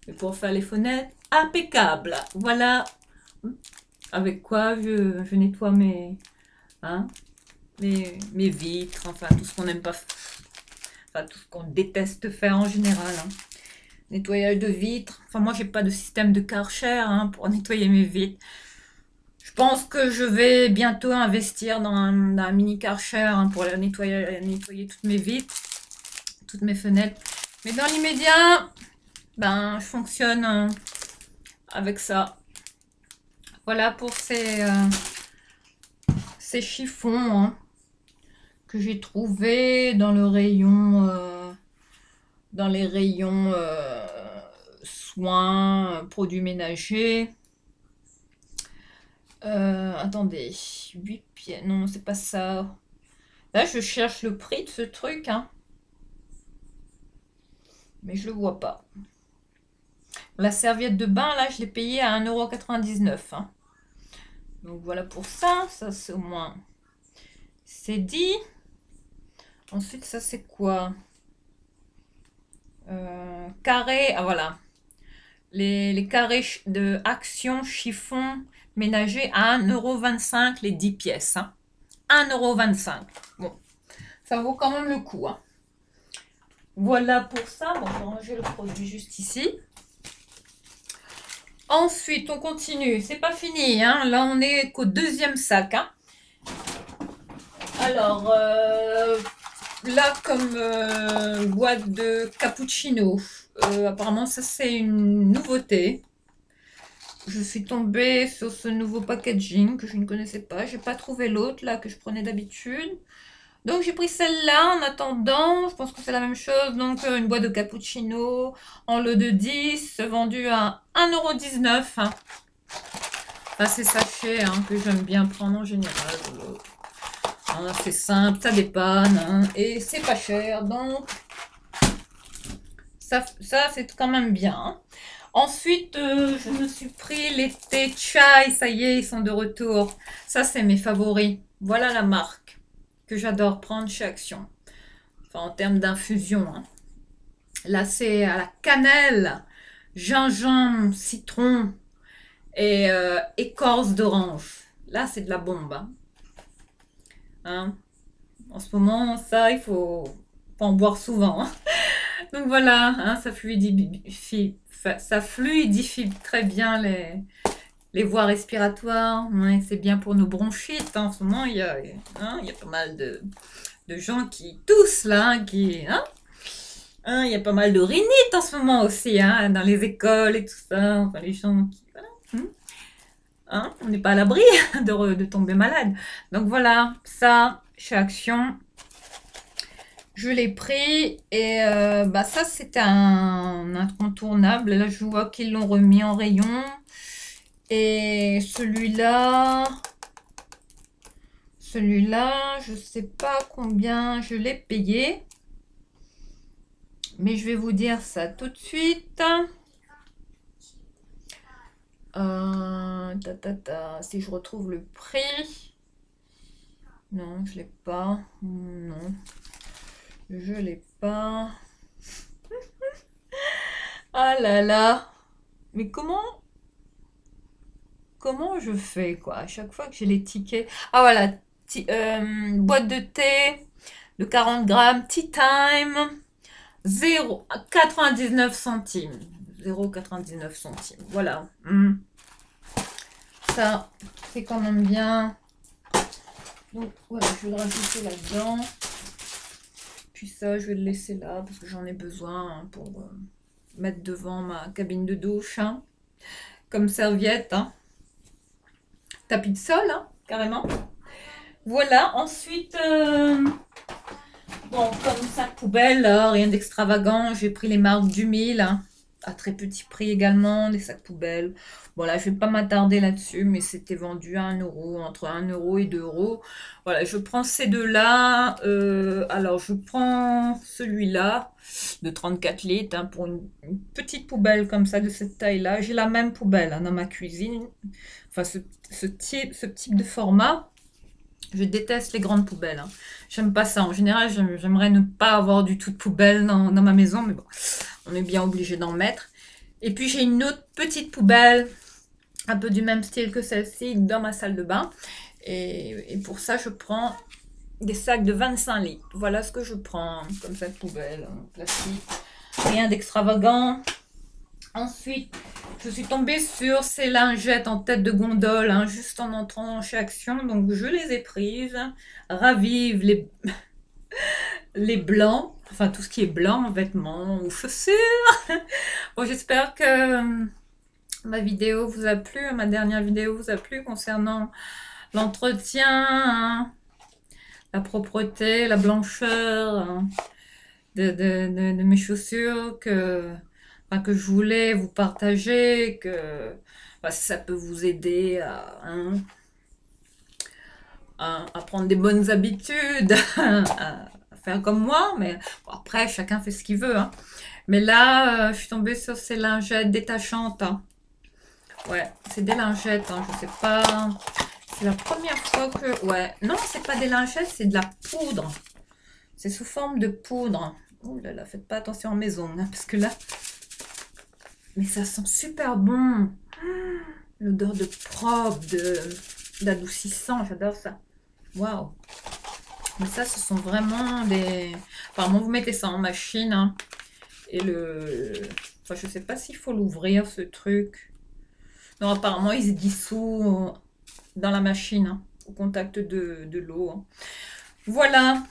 Et pour faire les fenêtres, impeccable. Voilà avec quoi je nettoie mes, hein, mes vitres, enfin tout ce qu'on n'aime pas, enfin tout ce qu'on déteste faire en général. Hein. Nettoyage de vitres. Enfin moi j'ai pas de système de Karcher hein, pour nettoyer mes vitres. Je pense que je vais bientôt investir dans un mini Karcher hein, pour nettoyer toutes mes vitres, toutes mes fenêtres. Mais dans l'immédiat, ben je fonctionne avec ça. Voilà pour ces chiffons hein, que j'ai trouvé dans le rayon, dans les rayons soins, produits ménagers. Attendez, 8 pieds, non c'est pas ça. Là je cherche le prix de ce truc, hein. Mais je le vois pas. La serviette de bain, là je l'ai payée à 1,99 €. Hein. Donc voilà pour ça, ça c'est au moins, c'est dit. Ensuite ça c'est quoi? Carré, ah voilà. Les carrés de Action chiffon ménager à 1,25 € les 10 pièces. Hein. 1,25 €. Bon, ça vaut quand même le coup. Hein. Voilà pour ça. Bon, je vais ranger le produit juste ici. Ensuite, on continue. C'est pas fini. Hein. Là, on est qu'au deuxième sac. Hein. Alors, là, comme boîte de cappuccino. Apparemment, ça, c'est une nouveauté. Je suis tombée sur ce nouveau packaging que je ne connaissais pas. J'ai pas trouvé l'autre, là, que je prenais d'habitude. Donc, j'ai pris celle-là en attendant. Je pense que c'est la même chose. Donc, une boîte de cappuccino en lot de 10, vendue à 1,19 €. Hein. Enfin, ces sachets hein, que j'aime bien prendre en général. Hein, c'est simple, ça dépanne. Hein, et c'est pas cher. Donc, ça c'est quand même bien. Hein. Ensuite, je me suis pris les thés chai. Ça y est, ils sont de retour. Ça, c'est mes favoris. Voilà la marque que j'adore prendre chez Action. Enfin, en termes d'infusion. Hein. Là, c'est à la cannelle, gingembre, citron et écorce d'orange. Là, c'est de la bombe. Hein. Hein. En ce moment, ça, il faut pas en boire souvent. Hein. Donc voilà, hein, ça fluidifie très bien les voies respiratoires. Ouais, c'est bien pour nos bronchites. Hein. En ce moment, il y a pas mal de gens qui toussent là. Hein, il y a pas mal de rhinite en ce moment aussi, hein, dans les écoles et tout ça. Enfin, les gens qui... Voilà. Hein, on n'est pas à l'abri de tomber malade. Donc voilà, ça, chez Action... Je l'ai pris et ça c'était un incontournable. Là je vois qu'ils l'ont remis en rayon. Et celui-là, je sais pas combien je l'ai payé. Mais je vais vous dire ça tout de suite. Si je retrouve le prix. Non, je l'ai pas. Non. Je l'ai pas. Ah là là. Mais comment je fais quoi à chaque fois que j'ai les tickets? Ah voilà. Boîte de thé de 40 grammes. Tea Time. 0,99 centimes. 0,99 centimes. Voilà. Ça, c'est quand même bien. Donc voilà, je vais le rajouter là-dedans. Puis ça, je vais le laisser là parce que j'en ai besoin hein, pour mettre devant ma cabine de douche. Hein, comme serviette. Hein. Tapis de sol, hein, carrément. Voilà, ensuite, bon, comme sac poubelle, là, rien d'extravagant. J'ai pris les marques du Mille. Hein, à très petit prix également, des sacs poubelles. Bon là, je vais pas m'attarder là-dessus, mais c'était vendu à 1 €, entre 1 € et 2 €. Voilà, je prends ces deux-là. Alors, je prends celui-là de 34 litres hein, pour une petite poubelle comme ça, de cette taille-là. J'ai la même poubelle hein, dans ma cuisine. Enfin, ce type de format. Je déteste les grandes poubelles. Hein. J'aime pas ça. En général, j'aimerais ne pas avoir du tout de poubelle dans ma maison, mais bon, on est bien obligé d'en mettre. Et puis j'ai une autre petite poubelle, un peu du même style que celle-ci, dans ma salle de bain. Et pour ça, je prends des sacs de 25 litres. Voilà ce que je prends comme sac poubelle en plastique. Rien d'extravagant. Ensuite, je suis tombée sur ces lingettes en tête de gondole, hein, juste en entrant chez Action. Donc, je les ai prises. Ravive les blancs. Enfin, tout ce qui est blanc, vêtements ou chaussures. Bon, j'espère que ma vidéo vous a plu. Ma dernière vidéo vous a plu concernant l'entretien, hein, la propreté, la blancheur, hein, de mes chaussures que je voulais vous partager, que ça peut vous aider à prendre des bonnes habitudes, à faire comme moi, mais bon, après chacun fait ce qu'il veut. Hein. Mais là, je suis tombée sur ces lingettes détachantes. Hein. Ouais, c'est des lingettes, hein, je sais pas. C'est la première fois que... Ouais, non, c'est pas des lingettes, c'est de la poudre. C'est sous forme de poudre. Oh là là, faites pas attention en maison, hein, parce que là... Mais ça sent super bon. L'odeur de propre, d'adoucissant, j'adore ça. Waouh. Mais ça, ce sont vraiment des... Apparemment, vous mettez ça en machine. Hein, et Enfin, je sais pas s'il faut l'ouvrir, ce truc. Non, apparemment, il se dissout dans la machine, hein, au contact de l'eau. Hein. Voilà.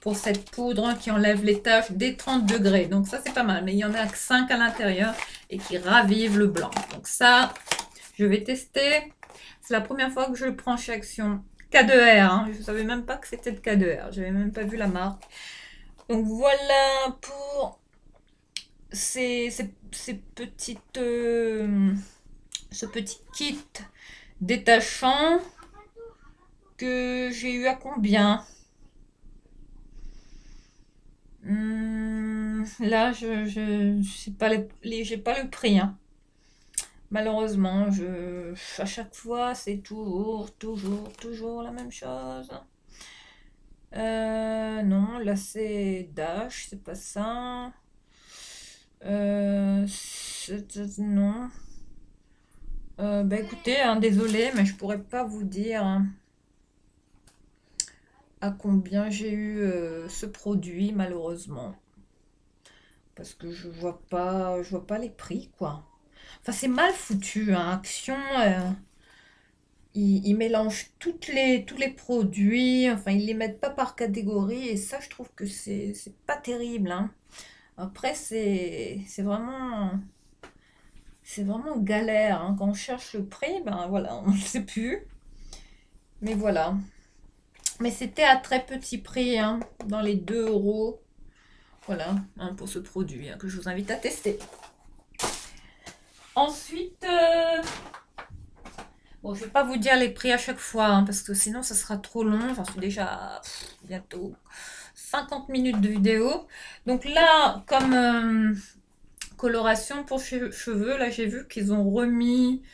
Pour cette poudre qui enlève les taches des 30 degrés. Donc ça, c'est pas mal. Mais il y en a que 5 à l'intérieur et qui ravivent le blanc. Donc ça, je vais tester. C'est la première fois que je le prends chez Action. K2R. Hein. Je ne savais même pas que c'était de K2R. Je n'avais même pas vu la marque. Donc voilà pour ces petites... ce petit kit détachant que j'ai eu à combien? Là, je sais pas j'ai pas le prix. Hein. Malheureusement, à chaque fois, c'est toujours la même chose. Non, là c'est Dash, c'est pas ça. Non. Bah écoutez, hein, désolé, mais je pourrais pas vous dire hein, à combien j'ai eu ce produit, malheureusement. Parce que je vois pas les prix, quoi. Enfin, c'est mal foutu, hein. Action, ils mélangent tous les produits. Enfin, ils les mettent pas par catégorie. Et ça, je trouve que c'est pas terrible, hein. Après, c'est vraiment galère. Hein. Quand on cherche le prix, ben voilà, on ne sait plus. Mais voilà. Mais c'était à très petit prix, hein, dans les 2 euros. Voilà, hein, pour ce produit hein, que je vous invite à tester. Ensuite, bon, je ne vais pas vous dire les prix à chaque fois, hein, parce que sinon ça sera trop long. J'en suis déjà bientôt 50 minutes de vidéo. Donc là, comme coloration pour cheveux, là j'ai vu qu'ils ont remis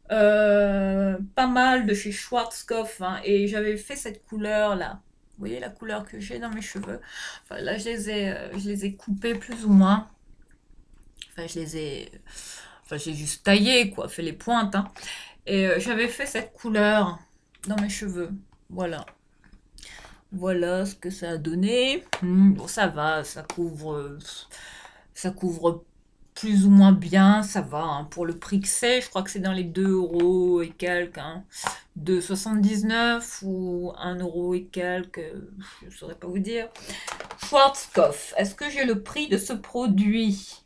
pas mal de chez Schwarzkopf. Hein, et j'avais fait cette couleur là. Vous voyez la couleur que j'ai dans mes cheveux. Enfin, là, je les ai coupés plus ou moins. Enfin, j'ai juste taillé, quoi, fait les pointes. Hein. Et j'avais fait cette couleur dans mes cheveux. Voilà. Voilà ce que ça a donné. Bon, ça va, ça couvre plus ou moins bien, ça va. Hein. Pour le prix que c'est, je crois que c'est dans les 2 euros et quelques. Hein. 2,79 ou 1 euro et quelques, je ne saurais pas vous dire. Schwarzkopf, est-ce que j'ai le prix de ce produit?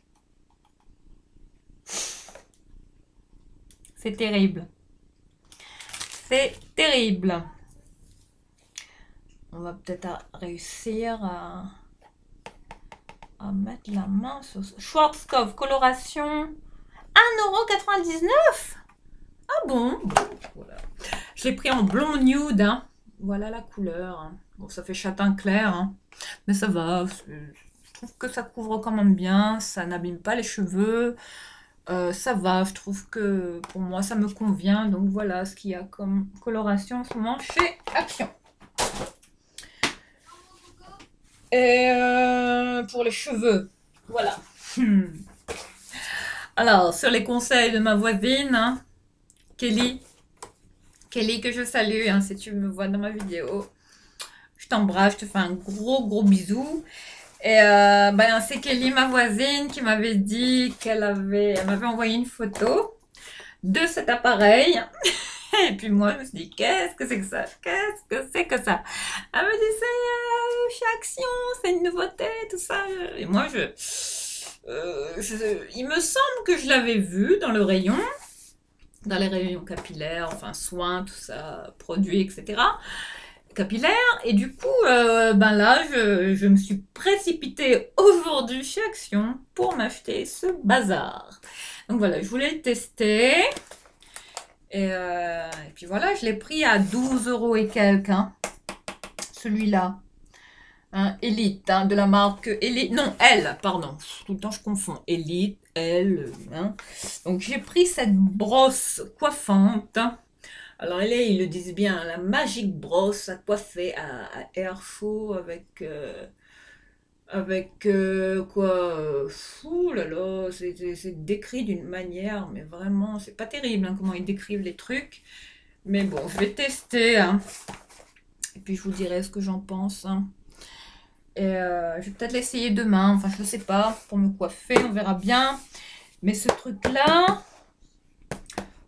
C'est terrible. C'est terrible. On va peut-être réussir à mettre la main sur ce. Schwarzkopf, coloration 1,99 €. Ah bon, voilà. Je l'ai pris en blond nude. Hein. Voilà la couleur. Hein. Bon, ça fait châtain clair. Hein. Mais ça va. Je trouve que ça couvre quand même bien. Ça n'abîme pas les cheveux. Ça va. Je trouve que pour moi, ça me convient. Donc voilà ce qu'il y a comme coloration en ce moment chez Action. Et pour les cheveux. Voilà. Alors, sur les conseils de ma voisine, hein, Kelly, que je salue, hein, si tu me vois dans ma vidéo, je t'embrasse, je te fais un gros bisou. Et ben, c'est Kelly, ma voisine, qui m'avait dit elle m'avait envoyé une photo de cet appareil. Et puis moi, je me suis dit, qu'est-ce que c'est que ça? Qu'est-ce que c'est que ça? Elle me dit, c'est chez Action, c'est une nouveauté, tout ça. Et moi, il me semble que je l'avais vu dans le rayon, dans les rayons capillaires, enfin soins, tout ça, produits, etc. Capillaires. Et du coup, ben là, je me suis précipitée aujourd'hui chez Action pour m'acheter ce bazar. Donc voilà, je voulais le tester. Et puis voilà, je l'ai pris à 12 € et quelques, hein, celui-là. Hein, Elite, hein, de la marque Elite. Non, Elle, pardon. Tout le temps, je confonds. Elite, Elle. Hein. Donc, j'ai pris cette brosse coiffante. Alors, ils le disent bien, la magique brosse à coiffer à air chaud avec quoi fou là là, c'est décrit d'une manière, mais vraiment, c'est pas terrible hein, comment ils décrivent les trucs. Mais bon, je vais tester. Hein. Et puis, je vous dirai ce que j'en pense. Hein. Et je vais peut-être l'essayer demain, enfin je ne sais pas, pour me coiffer, on verra bien. Mais ce truc-là,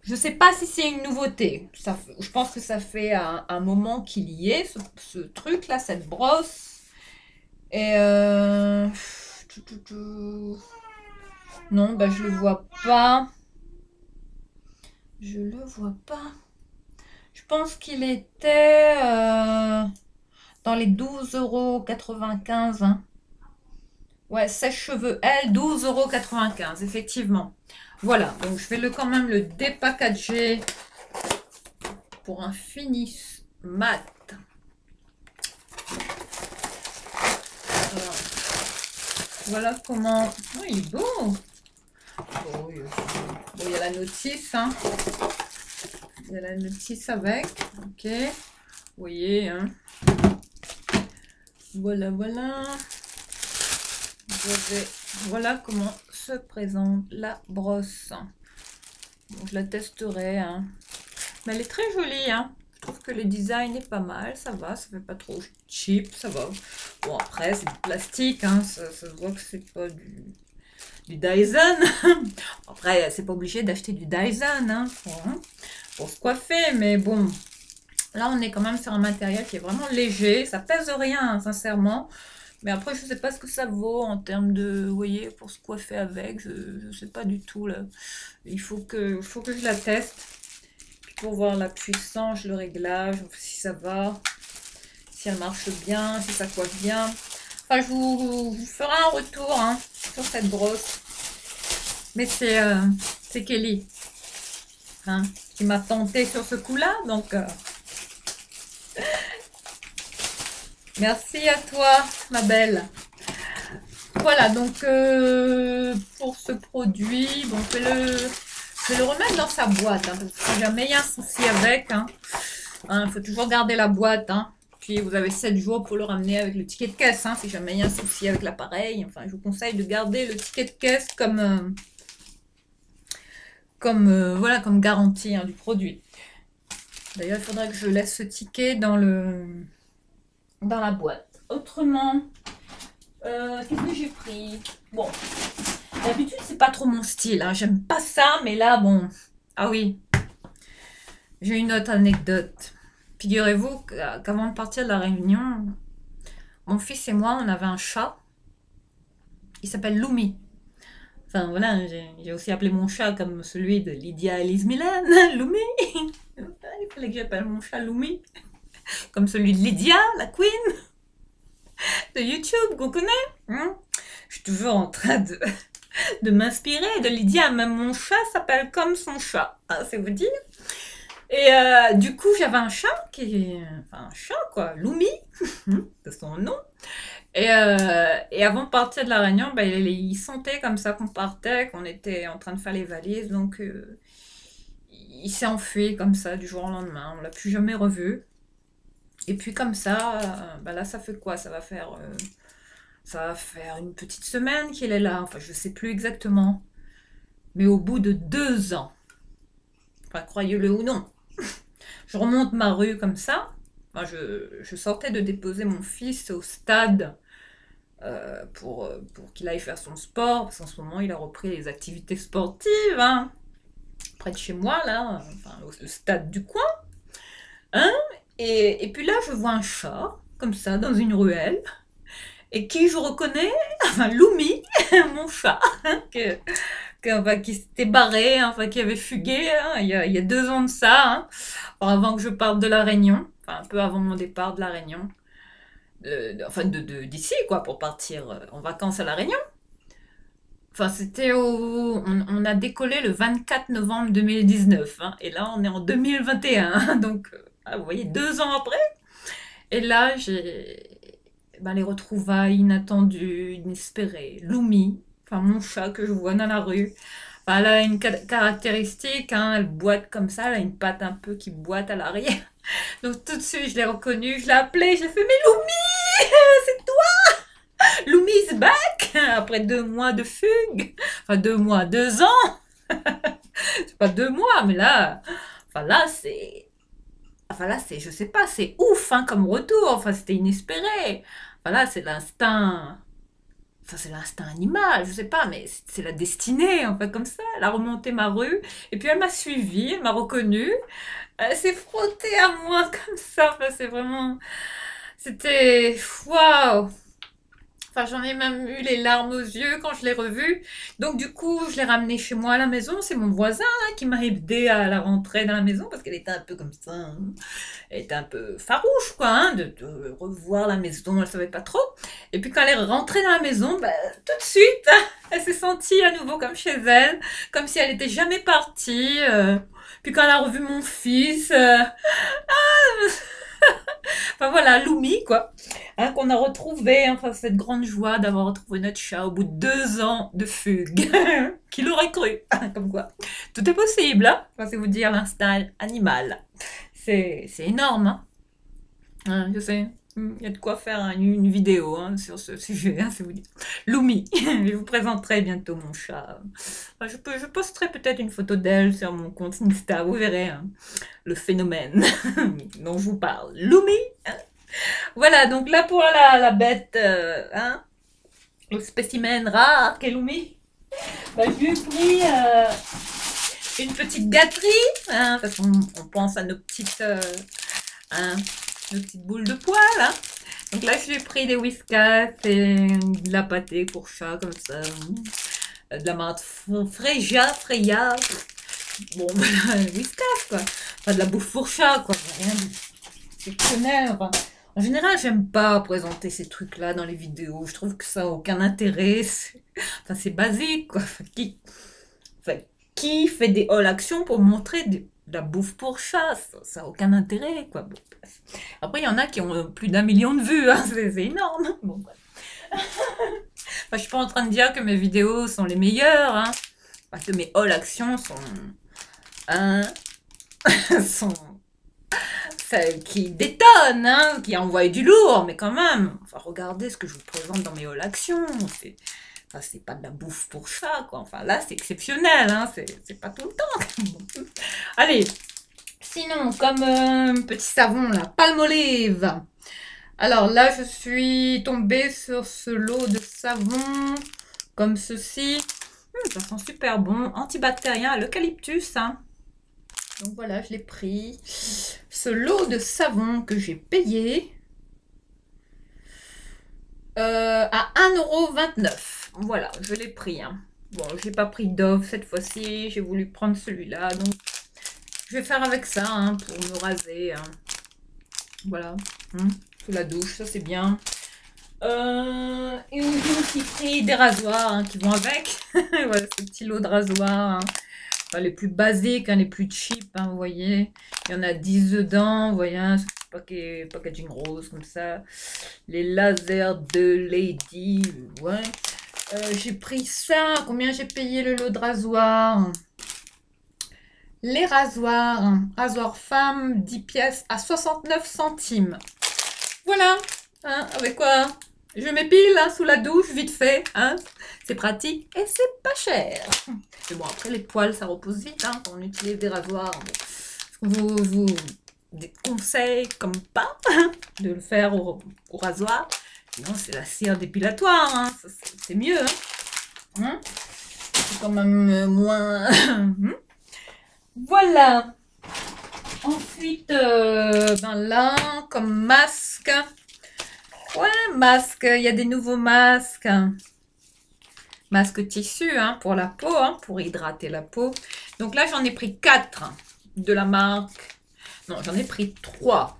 je ne sais pas si c'est une nouveauté. Je pense que ça fait un moment qu'il y est, ce truc-là, cette brosse. Et non, bah, je le vois pas. Je le vois pas. Je pense qu'il était dans les 12,95 €. Hein. Ouais, sèche-cheveux L, 12,95 €, effectivement. Voilà, donc je vais quand même le dépackager pour un finish mat. Alors, voilà comment... Oh, il est beau. Bon, il y a la notice. Hein. Il y a la notice avec. Ok. Vous voyez. Hein. Voilà. Voilà comment se présente la brosse. Bon, je la testerai. Hein. Mais elle est très jolie. Hein. Je trouve que le design est pas mal. Ça va, ça fait pas trop cheap. Ça va. Bon, après, c'est du plastique. Hein. Ça se voit que c'est pas du Dyson. Après, c'est pas obligé d'acheter du Dyson hein, pour se coiffer. Mais bon, là, on est quand même sur un matériel qui est vraiment léger. Ça pèse rien, hein, sincèrement. Mais après, je ne sais pas ce que ça vaut en termes de, vous voyez, pour se coiffer avec. Je ne sais pas du tout, là. Il faut que je la teste. Puis pour voir la puissance, le réglage, si ça va. Si elle marche bien, si ça coiffe bien. Enfin, je vous ferai un retour hein, sur cette brosse. Mais c'est Kelly hein, qui m'a tenté sur ce coup-là. Donc... merci à toi, ma belle. Voilà, donc pour ce produit, bon, je vais le remettre dans sa boîte. Hein, parce que si jamais il y a un souci avec, il faut toujours garder la boîte. Hein, puis vous avez 7 jours pour le ramener avec le ticket de caisse. Hein, si jamais il y a un souci avec l'appareil. Enfin, je vous conseille de garder le ticket de caisse comme garantie hein, du produit. D'ailleurs, il faudrait que je laisse ce ticket dans la boîte. Autrement, qu'est-ce que j'ai pris? Bon, d'habitude, c'est pas trop mon style. Hein. J'aime pas ça, mais là, bon... Ah oui, j'ai une autre anecdote. Figurez-vous qu'avant de partir de la Réunion, mon fils et moi, on avait un chat. Il s'appelle Lumi. Enfin, voilà, j'ai aussi appelé mon chat comme celui de Lydia Elise Milan. Lumi. Il fallait que j'appelle mon chat Lumi. Comme celui de Lydia, la queen de YouTube qu'on connaît. Hein, je suis toujours en train de m'inspirer de Lydia. Même mon chat s'appelle comme son chat. Hein, c'est vous dire. Et du coup, j'avais un chat un chat quoi, Lumi, c'est son nom. Et avant de partir de la Réunion, ben, il sentait comme ça qu'on partait, qu'on était en train de faire les valises. Donc, il s'est enfui comme ça du jour au lendemain. On l'a plus jamais revu. Et puis comme ça, ben là ça fait quoi? Ça va faire une petite semaine qu'il est là. Enfin je sais plus exactement. mais au bout de 2 ans. Enfin, croyez-le ou non. Je remonte ma rue comme ça. Enfin, je sortais de déposer mon fils au stade pour qu'il aille faire son sport, parce qu'en ce moment, il a repris les activités sportives, hein, près de chez moi, là, enfin, le stade du coin. Hein, et puis là, je vois un chat, comme ça, dans une ruelle, et qui je reconnais, enfin, Lumi, mon chat, hein, enfin, qui s'était barré, hein, enfin, qui avait fugué hein, il y a 2 ans de ça, hein, avant que je parte de La Réunion, enfin, un peu avant mon départ de La Réunion, enfin, d'ici, quoi, pour partir en vacances à La Réunion. Enfin, on a décollé le 24 novembre 2019, hein, et là, on est en 2021, donc, vous voyez, 2 ans après. Et là, j'ai les retrouvailles inattendues, inespérées. Lumi, enfin mon chat que je vois dans la rue. Enfin, elle a une caractéristique, hein, elle boite comme ça, elle a une patte un peu qui boite à l'arrière. Donc tout de suite, je l'ai reconnue, je l'ai appelée, j'ai fait « Mais Lumi, c'est toi! Lumi is back !» Après 2 mois de fugue. Enfin 2 mois, 2 ans. C'est pas 2 mois, mais là, c'est... Enfin là, je sais pas, c'est ouf hein, comme retour. Enfin, c'était inespéré. Enfin là, c'est l'instinct. Enfin, c'est l'instinct animal, je sais pas, mais c'est la destinée, enfin comme ça. Elle a remonté ma rue, et puis elle m'a suivie, elle m'a reconnue. Elle s'est frottée à moi comme ça. Enfin, c'est vraiment. C'était. Waouh! Enfin, j'en ai même eu les larmes aux yeux quand je l'ai revu. Donc, du coup, je l'ai ramené chez moi à la maison. C'est mon voisin là, qui m'a aidé à la rentrer dans la maison parce qu'elle était un peu comme ça. Hein. Elle était un peu farouche, quoi, hein, de revoir la maison. Elle savait pas trop. Et puis, quand elle est rentrée dans la maison, bah, tout de suite, elle s'est sentie à nouveau comme chez elle, comme si elle n'était jamais partie. Puis, quand elle a revu mon fils, enfin voilà, Lumi, quoi. Hein, qu'on a retrouvé, enfin, cette grande joie d'avoir retrouvé notre chat au bout de 2 ans de fugue. Qui l'aurait cru? Comme quoi. Tout est possible, hein. Enfin, c'est vous dire l'instinct animal. C'est énorme, hein. Hein, je sais. Il y a de quoi faire une vidéo hein, sur ce sujet, hein, c'est vous dire. Lumi, je vous présenterai bientôt mon chat. Enfin, je posterai peut-être une photo d'elle sur mon compte Insta, vous verrez hein, le phénomène dont je vous parle. Lumi hein. Voilà, donc là pour la bête, hein, le spécimen rare qu'est Lumi, bah, je lui ai pris une petite gâterie, hein, parce qu'on pense à nos petites... hein, nos petites boules de poils. Hein. Donc là, j'ai pris des Whiskas et de la pâtée pour chat, comme ça. De la marque Freya. Bon, voilà, Whiskas, quoi. Enfin, de la bouffe pour chat, quoi. Rien d'exceptionnel. Enfin, en général, j'aime pas présenter ces trucs-là dans les vidéos. Je trouve que ça n'a aucun intérêt. Enfin, c'est basique, quoi. Qui fait des all actions pour montrer de la bouffe pour chat, ça n'a aucun intérêt, quoi. Bon, après, il y en a qui ont plus d'1 million de vues, hein, c'est énorme. Bon, bref. Enfin, je suis pas en train de dire que mes vidéos sont les meilleures, hein, parce que mes all actions sont, hein, sont celles qui détonnent, hein, qui envoient du lourd, mais quand même, enfin, regardez ce que je vous présente dans mes all actions, c'est pas de la bouffe pour chat, quoi. Enfin, là, c'est exceptionnel, hein. C'est pas tout le temps. Allez. Sinon, comme petit savon, là, Palmolive. Alors là, je suis tombée sur ce lot de savon, comme ceci. Ça sent super bon. Antibactérien à l'eucalyptus, hein. Donc voilà, je l'ai pris. Ce lot de savon que j'ai payé à 1,29 €. Voilà, je l'ai pris. Hein. Bon, je n'ai pas pris Dove cette fois-ci. J'ai voulu prendre celui-là. Donc, je vais faire avec ça hein, pour me raser. Hein. Voilà. Sous la douche, ça c'est bien. Et j'ai aussi pris des rasoirs hein, qui vont avec. Voilà, ce petit lot de rasoirs. Hein. Enfin, les plus basiques, hein, les plus cheap, hein, vous voyez. Il y en a 10 dedans, vous voyez. Hein, packaging rose comme ça. Les lasers de Lady. Ouais. J'ai pris ça. Combien j'ai payé le lot de rasoirs? Les rasoirs. Rasoir femme, 10 pièces à 69 centimes. Voilà. Hein, avec quoi je m'épile hein, sous la douche, vite fait. Hein. c'est pratique et c'est pas cher. Mais bon, après les poils, ça repose vite hein, quand on utilise des rasoirs. Bon, vous conseille comme pas de le faire au rasoir. Sinon, c'est la cire dépilatoire. Hein. C'est mieux. Hein. C'est quand même moins... Voilà. Ensuite, ben là, comme masque. Ouais, masque. Il y a des nouveaux masques. Masque tissu hein, pour la peau, hein, pour hydrater la peau. Donc là, j'en ai pris 4 de la marque... Non, j'en ai pris 3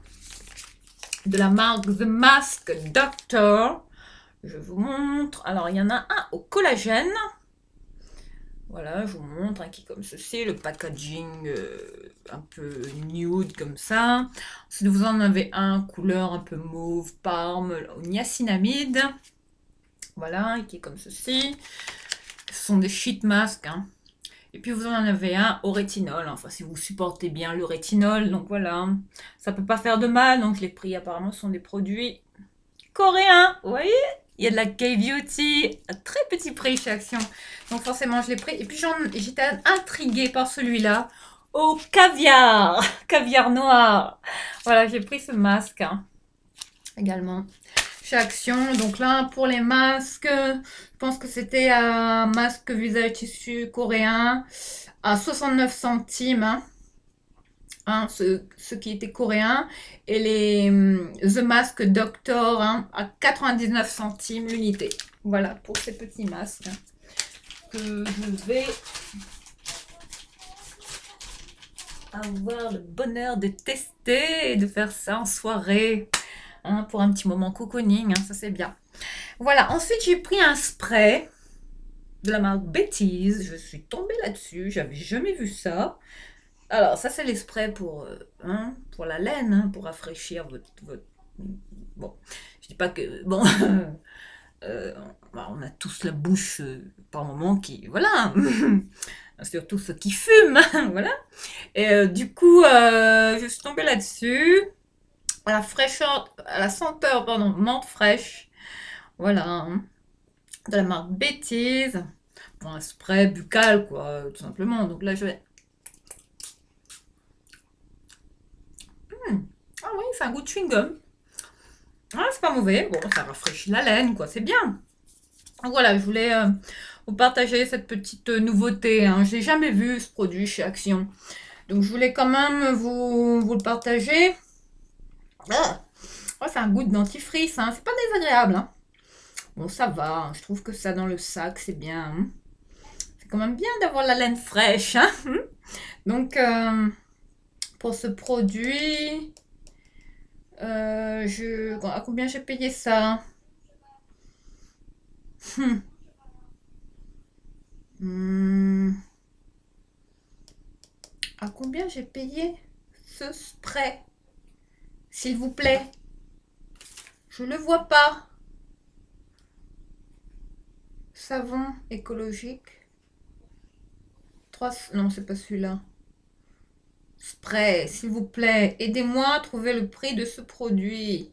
de la marque The Mask Doctor. Je vous montre. Alors, il y en a un au collagène. Voilà, je vous montre un qui est comme ceci. Le packaging un peu nude comme ça. Ensuite, vous en avez un couleur un peu mauve, parme, au niacinamide. Voilà, qui est comme ceci. Ce sont des sheet masks. Hein. Et puis vous en avez un au rétinol, enfin si vous supportez bien le rétinol, donc voilà, ça peut pas faire de mal, donc je l'ai pris, apparemment ce sont des produits coréens, vous voyez, il y a de la K-Beauty, à très petit prix chez Action, donc forcément je l'ai pris, et puis j'étais intriguée par celui-là, au caviar, caviar noir, voilà j'ai pris ce masque, hein, également. Action, donc là pour les masques, je pense que c'était un masque visage tissu coréen à 69 centimes, hein, ce qui était coréen, et les The Mask Doctor hein, à 99 centimes l'unité. Voilà pour ces petits masques hein, que je vais avoir le bonheur de tester et de faire ça en soirée. Hein, pour un petit moment cocooning, hein, ça c'est bien. Voilà, ensuite j'ai pris un spray de la marque Betty's. Je suis tombée là-dessus, j'avais jamais vu ça. Alors ça c'est les sprays pour la laine, hein, pour rafraîchir votre... Bon, je dis pas que... Bon, on a tous la bouche par moment qui... Voilà, surtout ceux qui fument, voilà. Et du coup, je suis tombée là-dessus. À la fraîcheur, à la senteur, pardon, menthe fraîche. Voilà, hein, de la marque Betty's. Bon, un spray buccal, quoi, tout simplement. Donc là, je vais... Ah oui, c'est un goût de chewing-gum. Ah, c'est pas mauvais. Bon, ça rafraîchit la laine, quoi, c'est bien. Donc voilà, je voulais vous partager cette petite nouveauté. Hein. Je n'ai jamais vu ce produit chez Action. Donc je voulais quand même vous le partager. Ah. Oh, c'est un goût de dentifrice, hein. C'est pas désagréable. Hein. Bon, ça va, hein. Je trouve que ça dans le sac, c'est bien. Hein. C'est quand même bien d'avoir la laine fraîche. Hein. Donc, pour ce produit, à combien j'ai payé ça À combien j'ai payé ce spray? S'il vous plaît. Je le vois pas. Savon écologique. 3... Non, c'est pas celui-là. Spray, s'il vous plaît. Aidez-moi à trouver le prix de ce produit.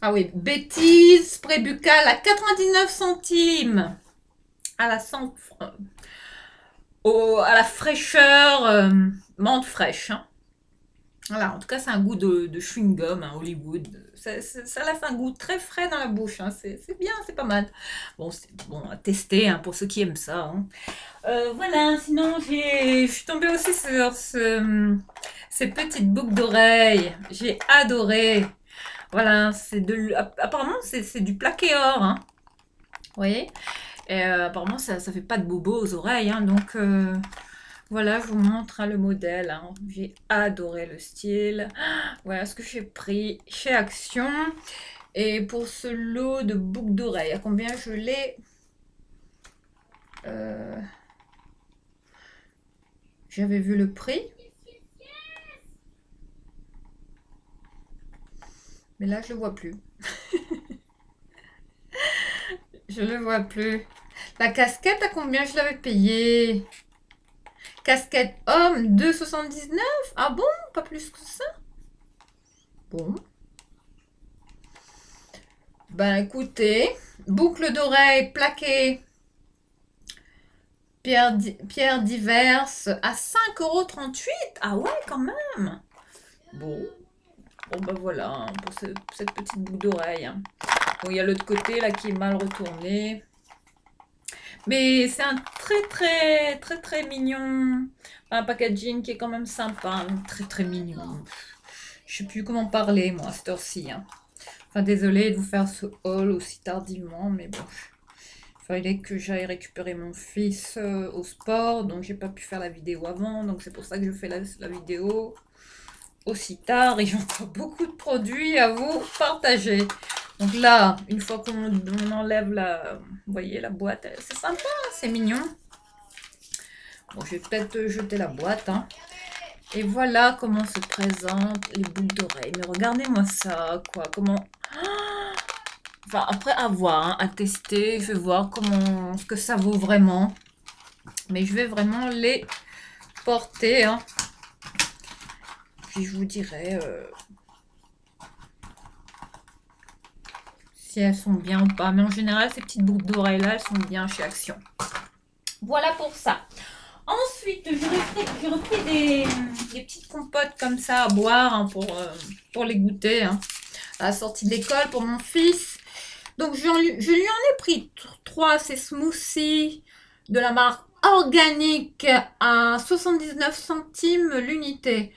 Ah oui, Betty's spray buccal à 99 centimes. À la à la fraîcheur menthe fraîche. Hein. Voilà, en tout cas, c'est un goût de chewing-gum, hein, Hollywood. Ça laisse un goût très frais dans la bouche. Hein. C'est bien, c'est pas mal. Bon, c'est bon à tester hein, pour ceux qui aiment ça. Hein. Voilà, sinon, je suis tombée aussi sur ces petites boucles d'oreilles. J'ai adoré. Voilà, apparemment, c'est du plaqué or. Hein. Vous voyez? Et apparemment, ça fait pas de bobos aux oreilles. Hein, donc... Voilà, je vous montre hein, le modèle. Hein. J'ai adoré le style. Voilà ce que j'ai pris chez Action. Et pour ce lot de boucles d'oreilles, à combien je l'ai J'avais vu le prix. Mais là, je le vois plus. Je le vois plus. La casquette, à combien je l'avais payée? Casquette homme, 2,79. Ah bon? Pas plus que ça? Bon. Ben écoutez, boucles d'oreilles plaquées, pierres diverses à 5,38 €. Ah ouais, quand même. Bon, bah voilà, hein, pour cette petite boucle d'oreille. Hein. Bon, il y a l'autre côté là qui est mal retourné. Mais c'est un très mignon. Un packaging qui est quand même sympa. Hein, très mignon. Je sais plus comment parler moi à cette heure-ci. Hein. Enfin désolée de vous faire ce haul aussi tardivement. Mais bon. Il fallait que j'aille récupérer mon fils au sport. Donc j'ai pas pu faire la vidéo avant. Donc c'est pour ça que je fais la vidéo aussi tard. Et j'ai encore beaucoup de produits à vous partager. Donc là, une fois qu'on enlève vous voyez, la boîte, c'est sympa, c'est mignon. Bon, je vais peut-être jeter la boîte. Hein. Et voilà comment se présentent les boucles d'oreilles. Mais regardez-moi ça, quoi. Comment... Enfin, après à voir, hein, à tester, je vais voir ce que ça vaut vraiment. Mais je vais vraiment les porter. Hein. Puis je vous dirai... si elles sont bien ou pas. Mais en général, ces petites boucles d'oreilles là, elles sont bien chez Action. Voilà pour ça. Ensuite, j'ai repris des petites compotes comme ça à boire hein, pour les goûter hein, à la sortie de l'école pour mon fils. Donc, je lui en ai pris 3, ces smoothies de la marque Organique à 79 centimes l'unité.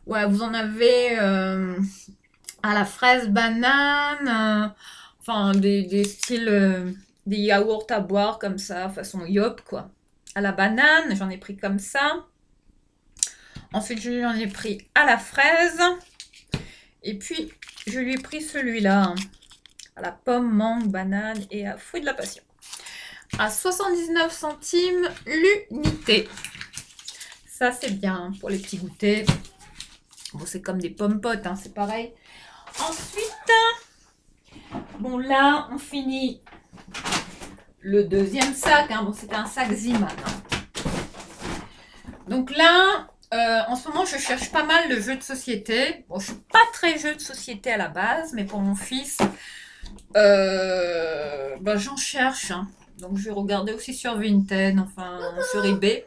Ouais, vous en avez à la fraise banane... Enfin, des styles, des yaourts à boire comme ça, façon yop, quoi. À la banane, j'en ai pris comme ça. Ensuite, j'en ai pris à la fraise. Et puis, je lui ai pris celui-là, hein, à la pomme, mangue, banane et à fruit de la passion. À 79 centimes l'unité. Ça, c'est bien pour les petits goûters. Bon, c'est comme des pommes potes, hein, c'est pareil. Ensuite... Bon, là, on finit le deuxième sac. Hein. Bon, c'était un sac Ziman. Hein. Donc là, en ce moment, je cherche pas mal de jeux de société. Bon, je suis pas très jeu de société à la base, mais pour mon fils, ben, j'en cherche. Hein. Donc, je vais regarder aussi sur Vinted, enfin, sur eBay.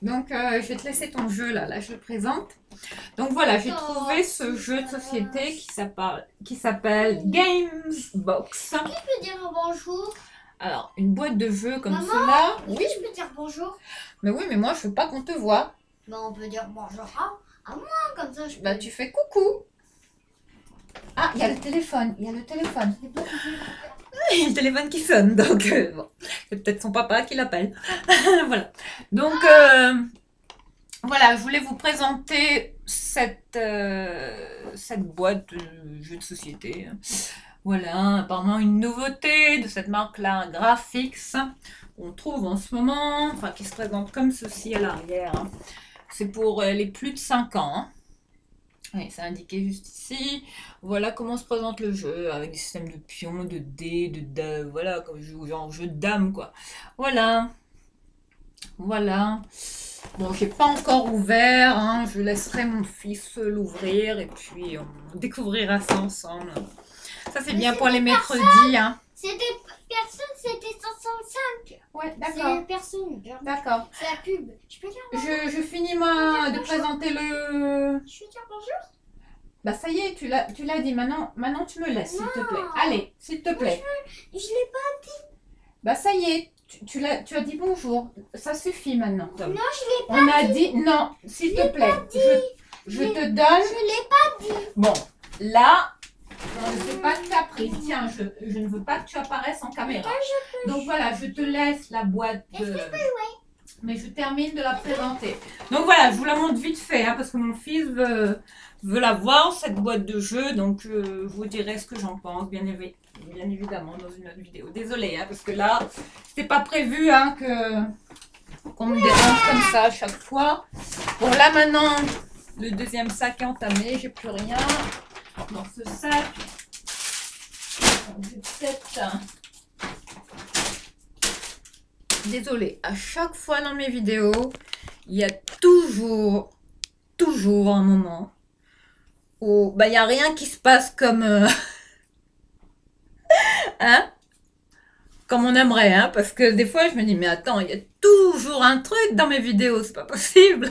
Donc, je vais te laisser ton jeu, là. Là, je le présente. Donc voilà, j'ai trouvé ce jeu de société qui s'appelle Gamesbox. Qui peut dire bonjour? Alors, une boîte de jeux comme Maman, cela. Oui, je peux dire bonjour. Mais oui, mais moi, je veux pas qu'on te voit. Bah, on peut dire bonjour à moi, comme ça je peux... Bah, tu fais coucou. Ah, il y a le téléphone. Il y a le téléphone. Il y a le téléphone qui sonne, donc bon. C'est peut-être son papa qui l'appelle. Voilà. Donc... voilà, je voulais vous présenter cette boîte de jeux de société. Voilà, apparemment une nouveauté de cette marque-là, Graphics, qu'on trouve en ce moment, enfin qui se présente comme ceci à l'arrière. Hein. C'est pour les plus de 5 ans. Hein. Oui, c'est indiqué juste ici. Voilà comment se présente le jeu, avec des systèmes de pions, de dés, voilà, comme genre jeu de dames, quoi. Voilà. Voilà. Bon, j'ai pas encore ouvert, hein. Je laisserai mon fils l'ouvrir et puis on découvrira ça ensemble. Ça, c'est bien pour les mercredis. Hein. C'est des personnes, c'était 65. Ouais, C'est d'accord. des personnes. D'accord. C'est la pub. Je peux dire bonjour? Je finis de présenter le... Je peux dire bonjour? Bah ça y est, tu l'as dit. Maintenant, tu me laisses, s'il te plaît. Allez, s'il te plaît. Je l'ai pas dit. Bah ça y est, tu as dit bonjour. Ça suffit maintenant, Tom. Non, je l'ai pas On a dit non, s'il te plaît. Je te donne... Je l'ai pas dit. Bon, là, on ne sait pas que tu as pris. Tiens, je ne veux pas que tu apparaisses en caméra. Donc voilà, je te laisse la boîte de... Mais je termine de la présenter. Donc voilà, je vous la montre vite fait, hein, parce que mon fils veut la voir, cette boîte de jeu. Donc je vous dirai ce que j'en pense, bien évidemment, dans une autre vidéo. Désolée, hein, parce que là, c'était pas prévu hein, qu'on me dérange comme ça à chaque fois. Bon, là maintenant, le deuxième sac est entamé, j'ai plus rien dans ce sac. Je vais peut-être... Désolée, à chaque fois dans mes vidéos, il y a toujours un moment où bah, il n'y a rien qui se passe comme... hein? comme on aimerait, hein, parce que des fois je me dis, mais attends, il y a toujours un truc dans mes vidéos, c'est pas possible.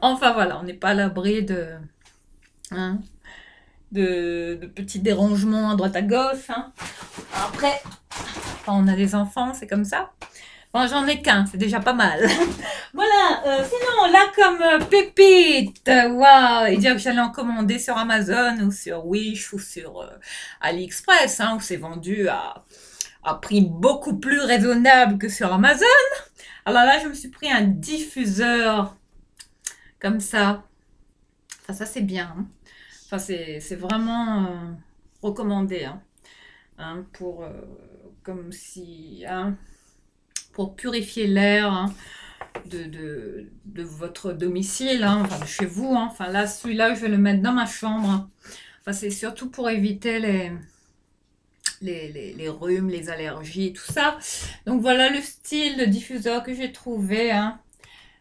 Enfin voilà, on n'est pas à l'abri hein, de petits dérangements à droite à gauche. Hein. Après, quand on a des enfants, c'est comme ça. Bon, j'en ai qu'un, c'est déjà pas mal. Voilà, sinon, là, comme pépite, waouh, il dit que j'allais en commander sur Amazon ou sur Wish ou sur AliExpress, hein, où c'est vendu à prix beaucoup plus raisonnable que sur Amazon. Alors là, je me suis pris un diffuseur comme ça. Enfin, ça, c'est bien. Hein. Enfin, c'est vraiment recommandé. Hein. Hein, pour, comme si... Hein, pour purifier l'air hein, de votre domicile, hein, enfin de chez vous. Hein. Enfin là, celui-là, je vais le mettre dans ma chambre. Enfin, c'est surtout pour éviter les rhumes, les allergies, tout ça. Donc voilà le style de diffuseur que j'ai trouvé. Hein.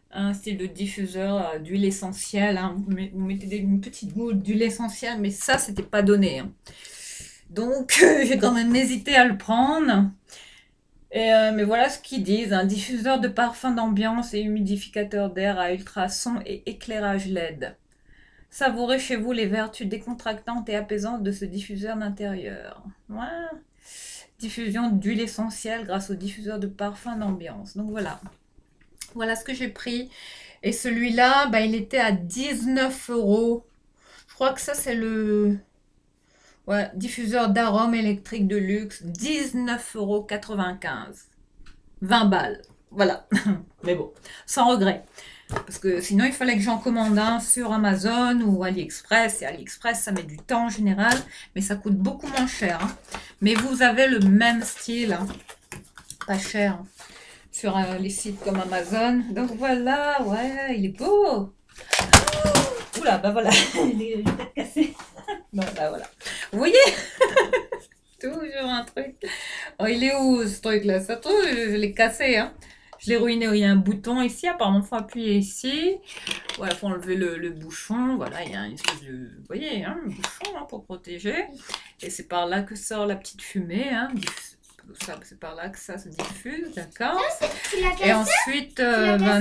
Un style de diffuseur d'huile essentielle. Hein. Vous mettez une petite goutte d'huile essentielle, mais ça, c'était pas donné. Hein. Donc, j'ai quand même hésité à le prendre. Mais voilà ce qu'ils disent, un diffuseur de parfum d'ambiance et humidificateur d'air à ultrasons et éclairage LED. Savourez chez vous les vertus décontractantes et apaisantes de ce diffuseur d'intérieur. Ouais. Diffusion d'huile essentielle grâce au diffuseur de parfum d'ambiance. Donc voilà. Voilà ce que j'ai pris. Et celui-là, bah, il était à 19 €. Je crois que ça, c'est le... Ouais, diffuseur d'arômes électriques de luxe, 19,95 €. 20 balles. Voilà. Mais bon, sans regret. Parce que sinon, il fallait que j'en commande un sur Amazon ou AliExpress. Et AliExpress, ça met du temps en général, mais ça coûte beaucoup moins cher. Hein. Mais vous avez le même style, hein. Pas cher, hein, sur les sites comme Amazon. Donc voilà, ouais, il est beau. Oula, bah voilà, il est peut-être cassé. Bon, bah voilà. Vous voyez toujours un truc. Oh, il est où ce truc-là? Ça trouve, je l'ai cassé. Hein. Je l'ai ruiné. Il y a un bouton ici. Apparemment, il faut appuyer ici. Voilà, il faut enlever le bouchon. Voilà, il y a une espèce de... Vous voyez, hein, un bouchon hein, pour protéger. Et c'est par là que sort la petite fumée. Hein. C'est par là que ça se diffuse, d'accord. Et ensuite, bah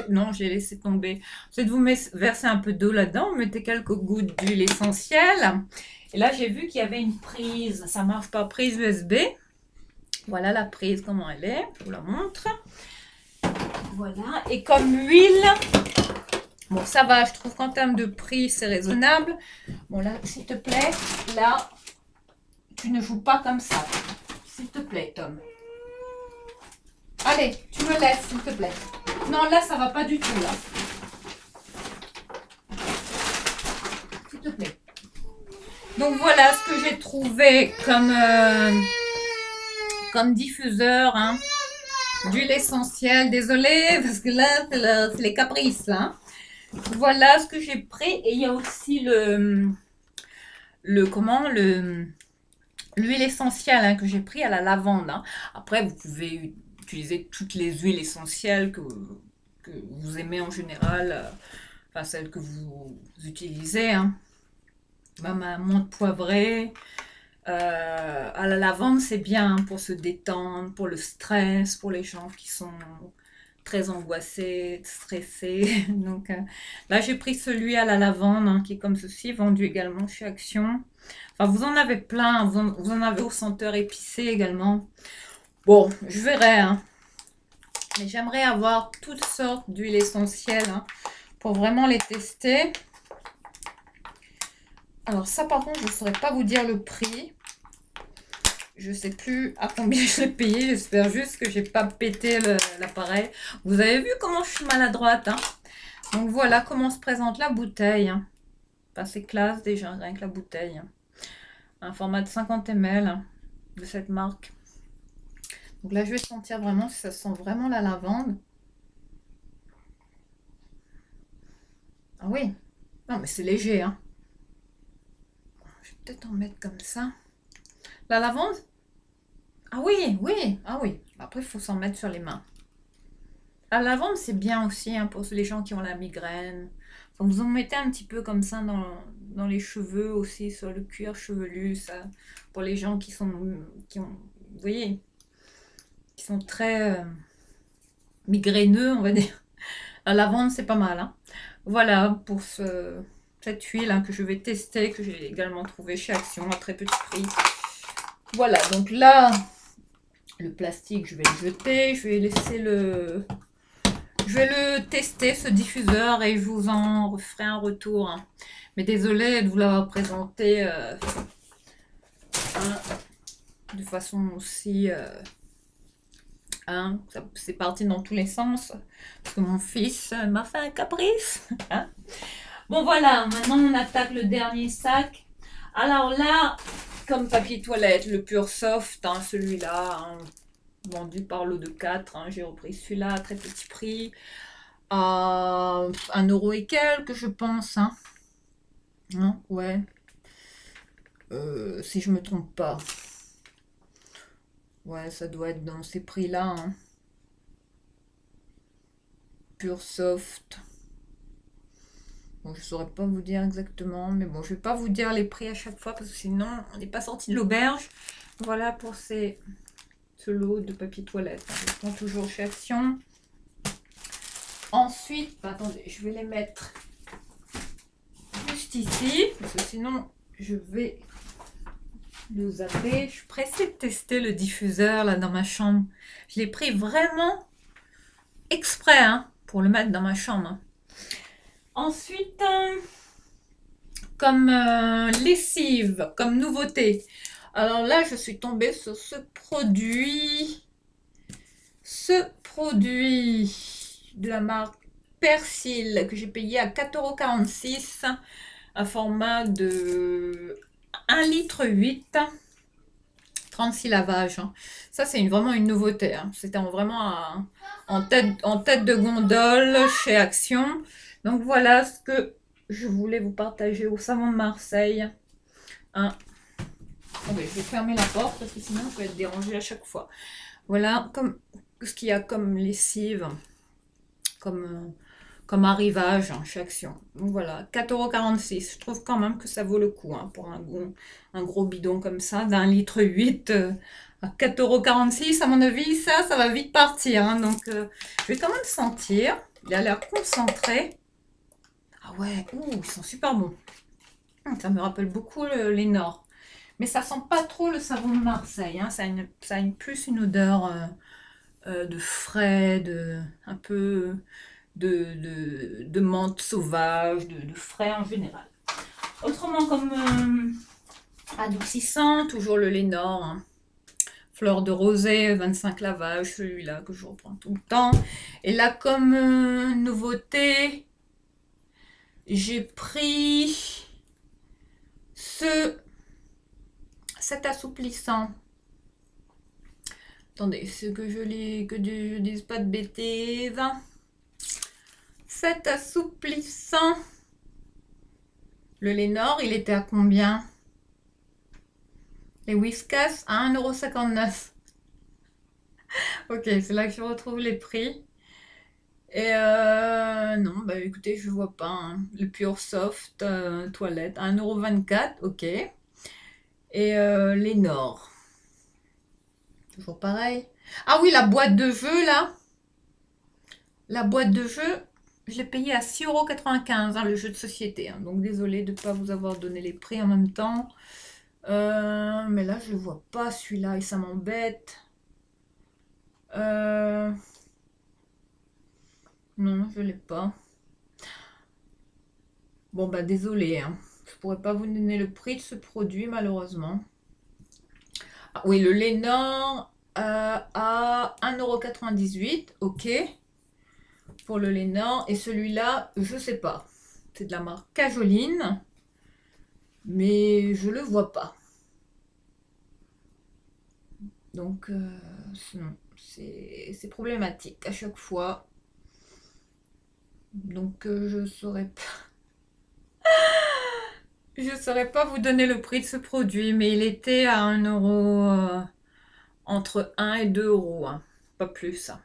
non, je l'ai laissé tomber. Ensuite, vous versez un peu d'eau là-dedans, vous mettez quelques gouttes d'huile essentielle. Et là, j'ai vu qu'il y avait une prise. Ça marche pas, prise USB. Voilà la prise, comment elle est. Je vous la montre. Voilà. Et comme huile, bon, ça va, je trouve qu'en termes de prix, c'est raisonnable. Bon, là, s'il te plaît, là, tu ne joues pas comme ça. S'il te plaît, Tom. Allez, tu me laisses, s'il te plaît. Non, là, ça va pas du tout, là. S'il te plaît. Donc, voilà ce que j'ai trouvé comme diffuseur hein, d'huile essentielle. Désolée, parce que là, c'est les caprices, là. Hein. Voilà ce que j'ai pris. Et il y a aussi l'huile essentielle hein, que j'ai pris à la lavande. Hein. Après, vous pouvez utiliser toutes les huiles essentielles que vous aimez en général, enfin celles que vous utilisez. Hein. Même à menthe poivrée. À la lavande, c'est bien pour se détendre, pour le stress, pour les gens qui sont très angoissés, stressés. Donc là, j'ai pris celui à la lavande hein, qui est comme ceci, vendu également chez Action. Enfin, vous en avez plein, vous en avez au senteur épicé également. Bon, je verrai. Hein. Mais j'aimerais avoir toutes sortes d'huiles essentielles hein, pour vraiment les tester. Alors ça, par contre, je ne saurais pas vous dire le prix. Je ne sais plus à combien je l'ai payé. J'espère juste que j'ai pas pété l'appareil. Vous avez vu comment je suis maladroite. Hein. Donc voilà comment se présente la bouteille. Hein. Enfin, c'est classe déjà, rien que la bouteille. Hein. Un format de 50 ml hein, de cette marque. Donc là, je vais sentir vraiment si ça sent vraiment la lavande. Ah oui. Non, mais c'est léger. Hein. Je vais peut-être en mettre comme ça. La lavande? Ah oui, oui. Ah oui. Après, il faut s'en mettre sur les mains. La lavande, c'est bien aussi hein, pour les gens qui ont la migraine. Enfin, vous en mettez un petit peu comme ça dans les cheveux aussi, sur le cuir chevelu. Ça, pour les gens qui ont vous voyez, qui sont très migraineux, on va dire. La lavande, c'est pas mal, hein. Voilà pour cette huile hein, que je vais tester, que j'ai également trouvé chez Action à très petit prix. Voilà, donc là, le plastique, je vais le jeter. Je vais laisser le... Je vais le tester, ce diffuseur, et je vous en referai un retour. Hein. Mais désolée de vous l'avoir présenté hein, de façon aussi... hein, c'est parti dans tous les sens. Parce que mon fils m'a fait un caprice. Hein. Bon voilà, maintenant on attaque le dernier sac. Alors là, comme papier toilette, le Pure Soft, hein, celui-là, hein, vendu par lot de 4, hein, j'ai repris celui-là à très petit prix. À 1 € et quelques, je pense. Hein. Hein, ouais. Si je me trompe pas. Ouais, ça doit être dans ces prix-là. Hein. Pure Soft. Bon, je saurais pas vous dire exactement, mais bon, je vais pas vous dire les prix à chaque fois parce que sinon, on n'est pas sorti de l'auberge. Voilà pour ce lot de papier toilette. Hein. Je prends toujours chez Action. Ensuite, attendez, je vais les mettre juste ici parce que sinon, je vais le zapper. Je suis pressée de tester le diffuseur là dans ma chambre. Je l'ai pris vraiment exprès hein, pour le mettre dans ma chambre. Hein. Ensuite, comme lessive, comme nouveauté. Alors là, je suis tombée sur ce produit. Ce produit de la marque Persil que j'ai payé à 4,46 €. Un format de 1,8 litre. 36 lavages. Hein. Ça, c'est vraiment une nouveauté. Hein. C'était vraiment en tête de gondole chez Action. Donc voilà ce que je voulais vous partager au Savon de Marseille. Hein. Okay, je vais fermer la porte parce que sinon je vais être dérangée à chaque fois. Voilà comme ce qu'il y a comme lessive, comme arrivage hein, chez Action. Donc voilà, 4,46 €. Je trouve quand même que ça vaut le coup hein, pour un gros bidon comme ça, d'1,8 litre à 4,46 €. À mon avis, ça va vite partir. Hein, donc je vais quand même sentir. Il a l'air concentré. Ah ouais, ils sont super bons. Ça me rappelle beaucoup les Nord. Mais ça sent pas trop le savon de Marseille. Hein. Ça a plus une odeur de frais, un peu de menthe sauvage, de frais en général. Autrement, comme adoucissant, toujours le Lénore. Hein. Fleur de rosée, 25 lavages, celui-là que je reprends tout le temps. Et là, comme nouveauté, j'ai pris cet assouplissant. Attendez, ce que je dise pas de bêtises. Cet assouplissant. Le Lénore, il était à combien? Les Whiskas à 1,59 €. Ok, c'est là que je retrouve les prix. Et non, bah écoutez, je vois pas. Hein. Le Pure Soft toilette, 1,24 €, ok. Et les Nord. Toujours pareil. Ah oui, la boîte de jeu, là. La boîte de jeu, je l'ai payée à 6,95 €, hein, le jeu de société. Hein. Donc, désolée de ne pas vous avoir donné les prix en même temps. Mais là, je ne vois pas celui-là et ça m'embête. Non, je ne l'ai pas. Bon, bah désolé. Hein. Je ne pourrais pas vous donner le prix de ce produit, malheureusement. Ah, oui, le Lénore à 1,98 €. Ok. Pour le Lénore. Et celui-là, je sais pas. C'est de la marque Cajoline. Mais je le vois pas. Donc, c'est problématique à chaque fois. Donc, je saurais pas. Je saurais pas vous donner le prix de ce produit, mais il était à 1 €, entre 1 et 2 €, hein, pas plus. Hein.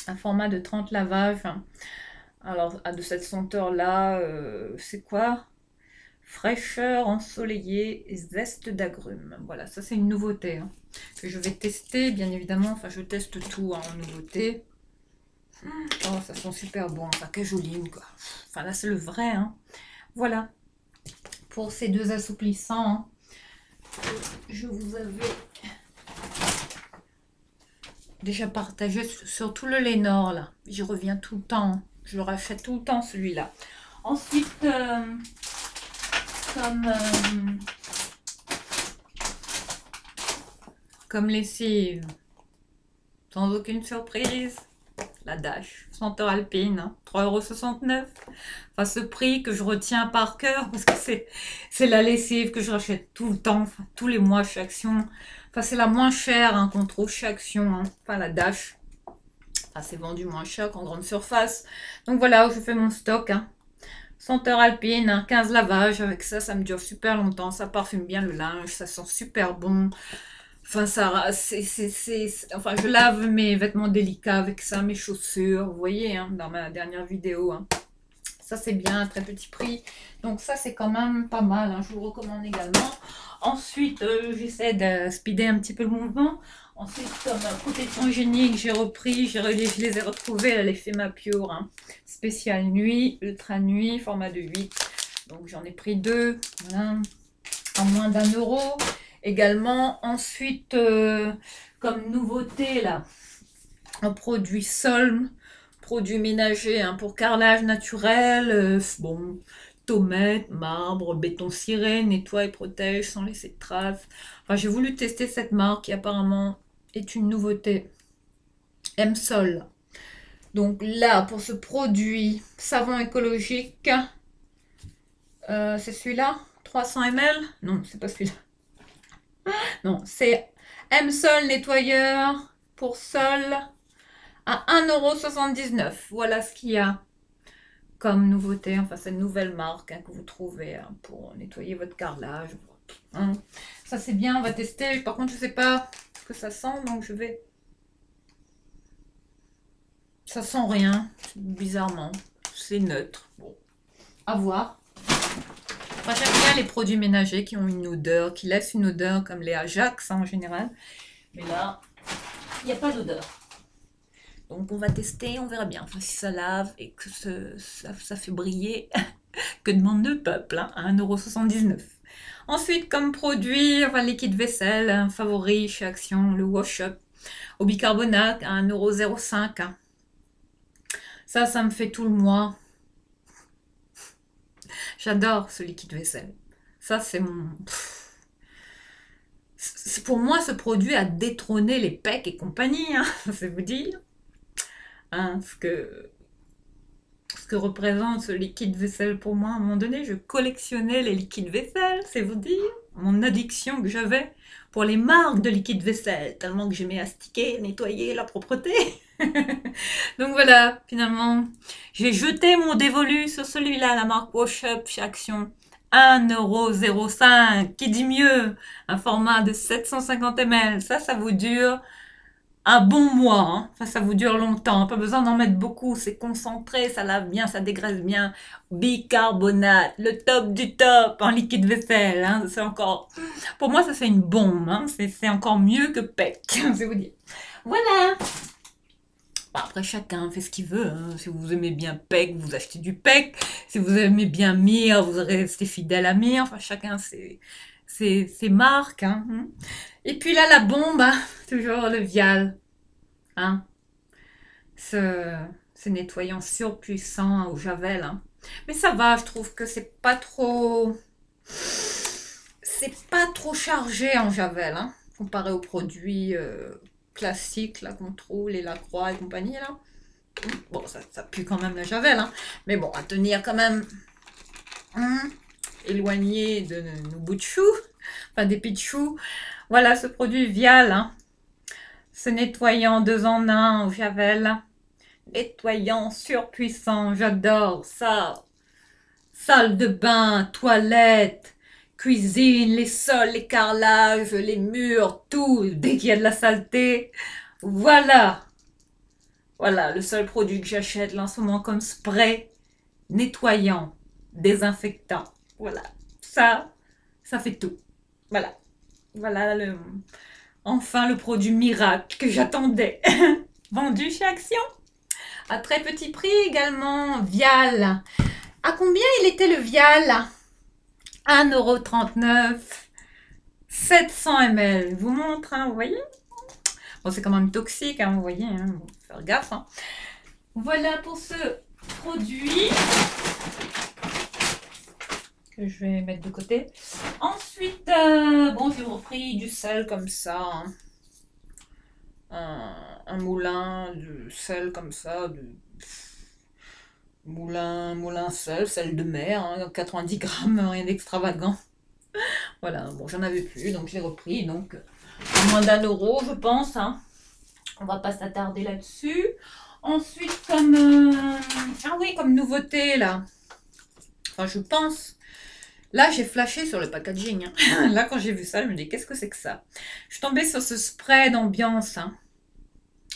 Un format de 30 lavages. Hein. Alors, de cette senteur-là, c'est quoi? Fraîcheur ensoleillée et zeste d'agrumes. Voilà, ça c'est une nouveauté hein, que je vais tester, bien évidemment. Enfin, je teste tout hein, en nouveauté. Oh, ça sent super bon. Enfin, cajoline, quoi. Enfin, là, c'est le vrai. Hein. Voilà. Pour ces deux assouplissants, hein, je vous avais déjà partagé sur tout le Lénore, là. J'y reviens tout le temps. Je le rachète tout le temps, celui-là. Ensuite, comme lessive, sans aucune surprise, la Dash, senteur alpine, hein, 3,69 €. Enfin, ce prix que je retiens par cœur parce que c'est la lessive que je rachète tout le temps, enfin, tous les mois chez Action. Enfin, c'est la moins chère hein, qu'on trouve chez Action, hein. Enfin, la Dash. Enfin, c'est vendu moins cher qu'en grande surface. Donc voilà où je fais mon stock. Hein. Senteur alpine, hein, 15 lavages. Avec ça, ça me dure super longtemps. Ça parfume bien le linge. Ça sent super bon. Enfin, ça, enfin, je lave mes vêtements délicats avec ça, mes chaussures. Vous voyez, hein, dans ma dernière vidéo. Hein. Ça, c'est bien, très petit prix. Donc ça, c'est quand même pas mal. Hein, je vous le recommande également. Ensuite, j'essaie de speeder un petit peu le mouvement. Ensuite, comme protection hygiénique, j'ai repris, je les ai retrouvés à l'effet Mapure. Hein. Spécial nuit, ultra nuit, format de 8. Donc j'en ai pris 2, voilà, en moins d'1 €. Également, ensuite, comme nouveauté, là, un produit Solm, produit ménager hein, pour carrelage naturel, bon, tomate, marbre, béton ciré, nettoie et protège sans laisser de traces. Enfin, j'ai voulu tester cette marque qui apparemment est une nouveauté. M-Sol. Donc là, pour ce produit savon écologique, c'est celui-là, 300 ml. Non, c'est pas celui-là. Non, c'est M-Sol nettoyeur pour sol à 1,79 €. Voilà ce qu'il y a comme nouveauté. Enfin, c'est une nouvelle marque hein, que vous trouvez hein, pour nettoyer votre carrelage. Hein. Ça, c'est bien. On va tester. Par contre, je sais pas ce que ça sent. Donc, je vais... Ça sent rien. Bizarrement. C'est neutre. Bon. À voir. Enfin, j'aime bien les produits ménagers qui ont une odeur, qui laissent une odeur comme les Ajax hein, en général. Mais là, il n'y a pas d'odeur. Donc on va tester, on verra bien. Enfin, si ça lave et que ça fait briller, que demande le peuple hein, à 1,79 €. Ensuite, comme produit, enfin, liquide vaisselle, un favori chez Action, le Wash Up au bicarbonate à 1,05 €. Hein. Ça me fait tout le mois. J'adore ce liquide vaisselle. Ça, c'est mon... Pour moi, ce produit a détrôné les PEC et compagnie, hein, c'est vous dire. Hein, ce que représente ce liquide vaisselle pour moi. À un moment donné, je collectionnais les liquides vaisselle, c'est vous dire. Mon addiction que j'avais pour les marques de liquide vaisselle, tellement que j'aimais astiquer, nettoyer la propreté. Donc voilà, finalement, j'ai jeté mon dévolu sur celui-là, la marque Wash Up chez Action. 1,05 €, qui dit mieux, un format de 750 ml. Ça vous dure un bon mois. Hein. Enfin, ça vous dure longtemps. Pas besoin d'en mettre beaucoup. C'est concentré, ça lave bien, ça dégraisse bien. Bicarbonate, le top du top en liquide vaisselle. Hein. C'est encore... Pour moi, ça fait une bombe. Hein. C'est encore mieux que PEC, c'est vous dire. Voilà. Après, chacun fait ce qu'il veut. Hein. Si vous aimez bien PEC, vous achetez du PEC. Si vous aimez bien Mir, vous restez fidèle à Mir. Enfin, chacun ses marques. Hein. Et puis là, la bombe, hein, toujours le Vial. Hein. Ce nettoyant surpuissant au Javel. Hein. Mais ça va, je trouve que c'est pas trop... C'est pas trop chargé en Javel, hein, comparé aux produits... classiques là qu'on trouve, les Lacroix et compagnie là. Bon, ça pue quand même la javel, hein. Mais bon, à tenir quand même éloigné de nos bouts de choux, enfin des pis de choux. Voilà ce produit Vial, hein. Ce nettoyant 2 en 1 au javel, nettoyant surpuissant, j'adore ça. Salle de bain, toilette, cuisine, les sols, les carrelages, les murs, tout, dès qu'il y a de la saleté. Voilà. Voilà, le seul produit que j'achète là en ce moment comme spray nettoyant, désinfectant. Voilà, ça fait tout. Voilà. Voilà enfin le produit miracle que j'attendais. Vendu chez Action. À très petit prix également. Vial. À combien il était le Vial? 1,39 €. 700 ml. Je vous montre, hein, vous voyez? Bon, c'est quand même toxique, hein, vous voyez. Hein, faut faire gaffe. Hein. Voilà pour ce produit que je vais mettre de côté. Ensuite, bon, j'ai repris du sel comme ça. Hein. Un moulin de sel comme ça. Moulin sel de mer. Hein, 90 grammes, rien d'extravagant. Voilà, bon, j'en avais plus, donc je l'ai repris. Donc, à moins d'1 € je pense. Hein. On va pas s'attarder là-dessus. Ensuite, comme nouveauté, là. Enfin, je pense. Là, j'ai flashé sur le packaging. Hein. Là, quand j'ai vu ça, je me dis, qu'est-ce que c'est que ça? Je suis tombée sur ce spray d'ambiance. Hein.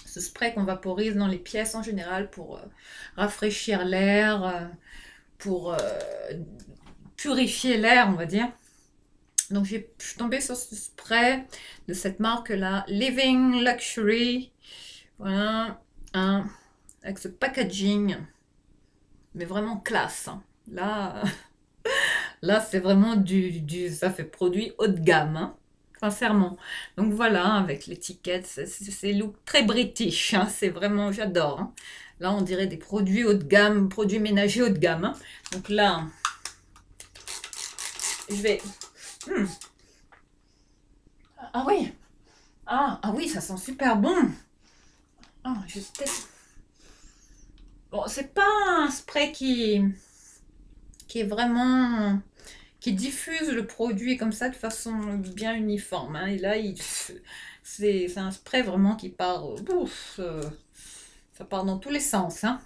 Ce spray qu'on vaporise dans les pièces en général pour rafraîchir l'air, pour purifier l'air, on va dire. Donc, je suis tombée sur ce spray de cette marque-là, Living Luxury. Voilà, hein, avec ce packaging, mais vraiment classe. Hein. Là c'est vraiment ça fait produit haut de gamme, hein, sincèrement. Donc voilà, avec l'étiquette, c'est look très british. Hein, c'est vraiment, j'adore. Hein. Là, on dirait des produits haut de gamme, produits ménagers haut de gamme. Hein. Donc là, je vais... Ah oui, ah oui, ça sent super bon. Ah, je teste. Bon, c'est pas un spray qui est vraiment... qui diffuse le produit comme ça de façon bien uniforme. Hein. Et là, c'est un spray vraiment qui part... ça part dans tous les sens. Hein.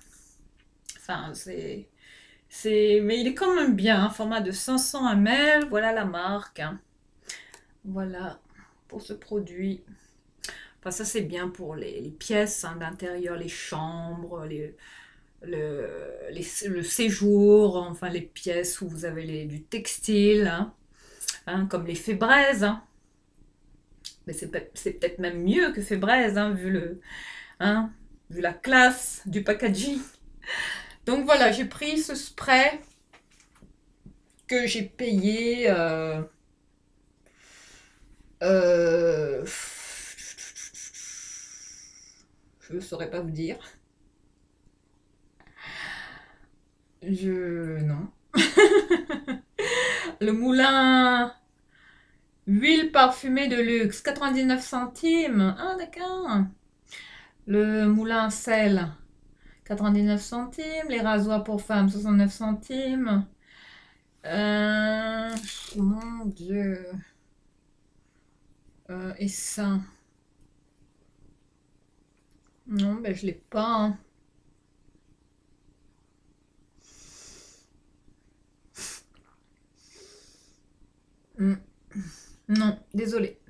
Enfin, mais il est quand même bien. Hein. Format de 500 ml. Voilà la marque. Hein. Voilà pour ce produit. Enfin, ça, c'est bien pour les pièces hein, d'intérieur, les chambres, le séjour, enfin les pièces où vous avez du textile, hein, comme les Fébraises. Hein. Mais c'est peut-être même mieux que Fébraises, hein, vu la classe du packaging. Donc voilà, j'ai pris ce spray que j'ai payé... je ne saurais pas vous dire. Non. Le moulin huile parfumée de luxe, 99 centimes. Ah, d'accord. Le moulin sel, 99 centimes. Les rasoirs pour femmes, 69 centimes. Mon Dieu. Et ça. Non, ben je l'ai pas. Hein. Non, désolé.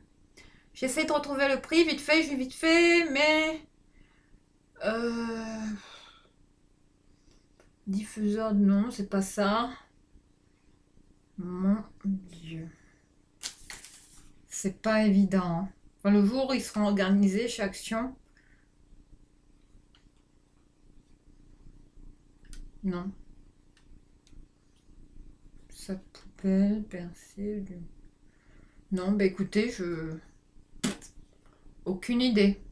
J'essaie de retrouver le prix vite fait, j'ai vite fait, mais... Diffuseur, non, c'est pas ça. Mon Dieu. C'est pas évident. Enfin, le jour où ils seront organisés chez Action. Non. Sa poubelle, percée. Non, bah écoutez, aucune idée.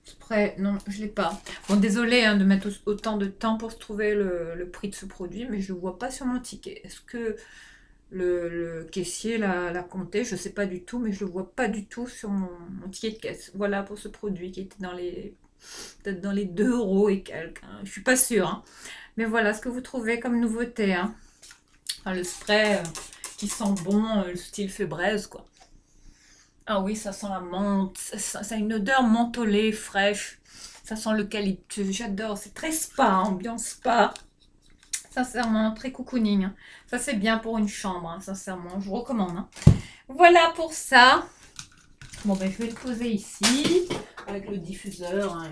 Spray, non, je l'ai pas. Bon, désolé hein, de mettre autant de temps pour se trouver le prix de ce produit, mais je ne le vois pas sur mon ticket. Est-ce que le caissier l'a compté? Je ne sais pas du tout, mais je ne le vois pas du tout sur mon ticket de caisse. Voilà pour ce produit qui était peut-être dans les 2 € et quelques. Hein. Je suis pas sûre. Hein. Mais voilà ce que vous trouvez comme nouveauté. Hein. Enfin, le spray qui sent bon, le style Fébraise, quoi. Ah oui, ça sent la menthe. Ça a une odeur mentholée, fraîche. Ça sent l'eucalyptus. J'adore. C'est très spa, ambiance spa. Sincèrement, très cocooning. Hein. Ça, c'est bien pour une chambre. Hein, sincèrement, je vous recommande. Hein. Voilà pour ça. Bon, ben, je vais le poser ici avec le diffuseur. Hein.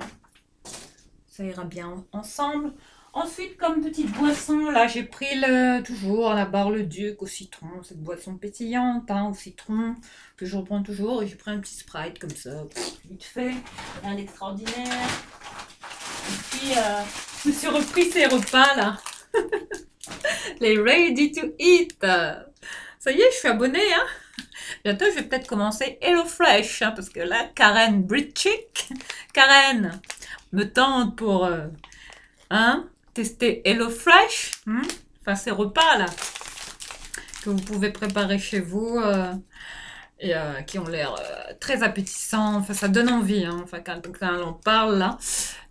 Ça ira bien ensemble. Ensuite, comme petite boisson, là, j'ai pris toujours la barre Le Duc au citron, cette boisson pétillante au citron, que je reprends toujours. Et j'ai pris un petit Sprite comme ça, vite fait, rien d'extraordinaire. Et puis, je me suis repris ces repas, là, les Ready to Eat. Ça y est, je suis abonnée, hein. Bientôt, je vais peut-être commencer HelloFresh, hein, parce que là, Karen Britchick, Karen me tente pour... tester HelloFresh, enfin ces repas là que vous pouvez préparer chez vous et qui ont l'air très appétissants. Enfin, ça donne envie, hein, enfin quand on parle là.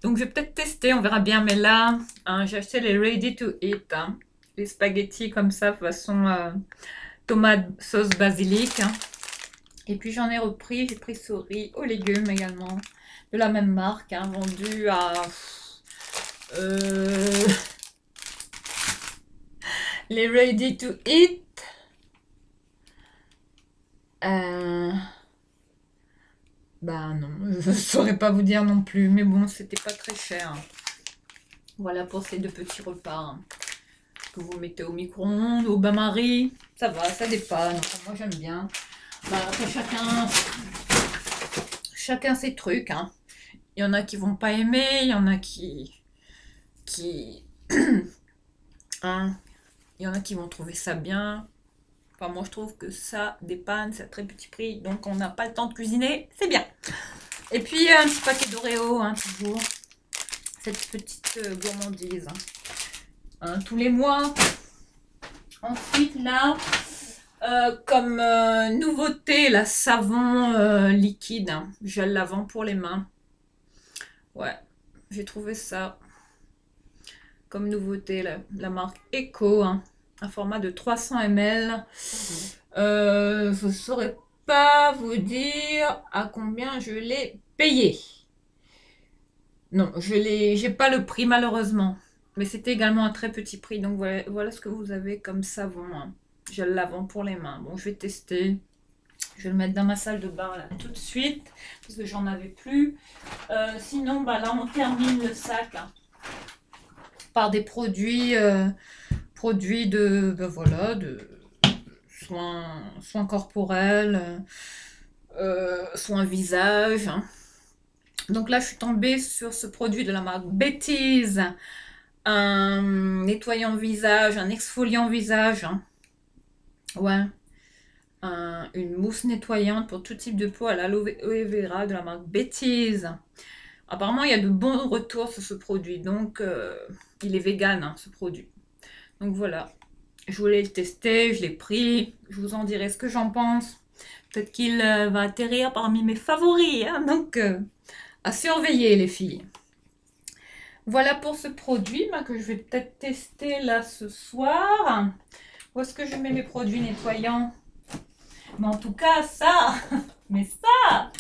Donc je vais peut-être tester, on verra bien. Mais là, j'ai acheté les Ready to Eat, les spaghettis comme ça façon tomate sauce basilic. Et puis j'en ai repris, j'ai pris ce riz aux légumes également de la même marque, vendu à les Ready to Eat. Bah non, je saurais pas vous dire non plus, mais bon, c'était pas très cher. Voilà pour ces deux petits repas que vous mettez au micro-ondes, au bain-marie. Ça va, ça dépanne. Enfin, moi j'aime bien. Bah, après chacun ses trucs. Il y en a qui vont pas aimer, il y en a qui il y en a qui vont trouver ça bien. Enfin, moi je trouve que ça dépanne, c'est à très petit prix, donc on n'a pas le temps de cuisiner, c'est bien. Et puis un petit paquet d'Oreo, toujours. Cette petite gourmandise. Tous les mois. Ensuite là, comme nouveauté, la savon liquide, gel lavant pour les mains. Ouais, j'ai trouvé ça comme nouveauté, la marque Eco, un format de 300 ml. Je ne saurais pas vous dire à combien je l'ai payé. Non, j'ai pas le prix malheureusement. Mais c'était également un très petit prix. Donc voilà ce que vous avez comme savon. Gel lavant pour les mains. Bon, je vais tester. Je vais le mettre dans ma salle de bain là tout de suite. Parce que j'en avais plus. Sinon, bah, là on termine le sac. Par des produits de soins corporels, soins visage. Donc là, je suis tombée sur ce produit de la marque Betty's, un nettoyant visage, un exfoliant visage. Ouais. Une mousse nettoyante pour tout type de peau à l'aloe vera de la marque Betty's. Apparemment, il y a de bons retours sur ce produit. Donc, il est vegan, ce produit. Donc, voilà. Je voulais le tester. Je l'ai pris. Je vous en dirai ce que j'en pense. Peut-être qu'il va atterrir parmi mes favoris. Donc, à surveiller, les filles. Voilà pour ce produit que je vais peut-être tester là ce soir. Où est-ce que je mets mes produits nettoyants? Mais en tout cas, ça. Mais ça.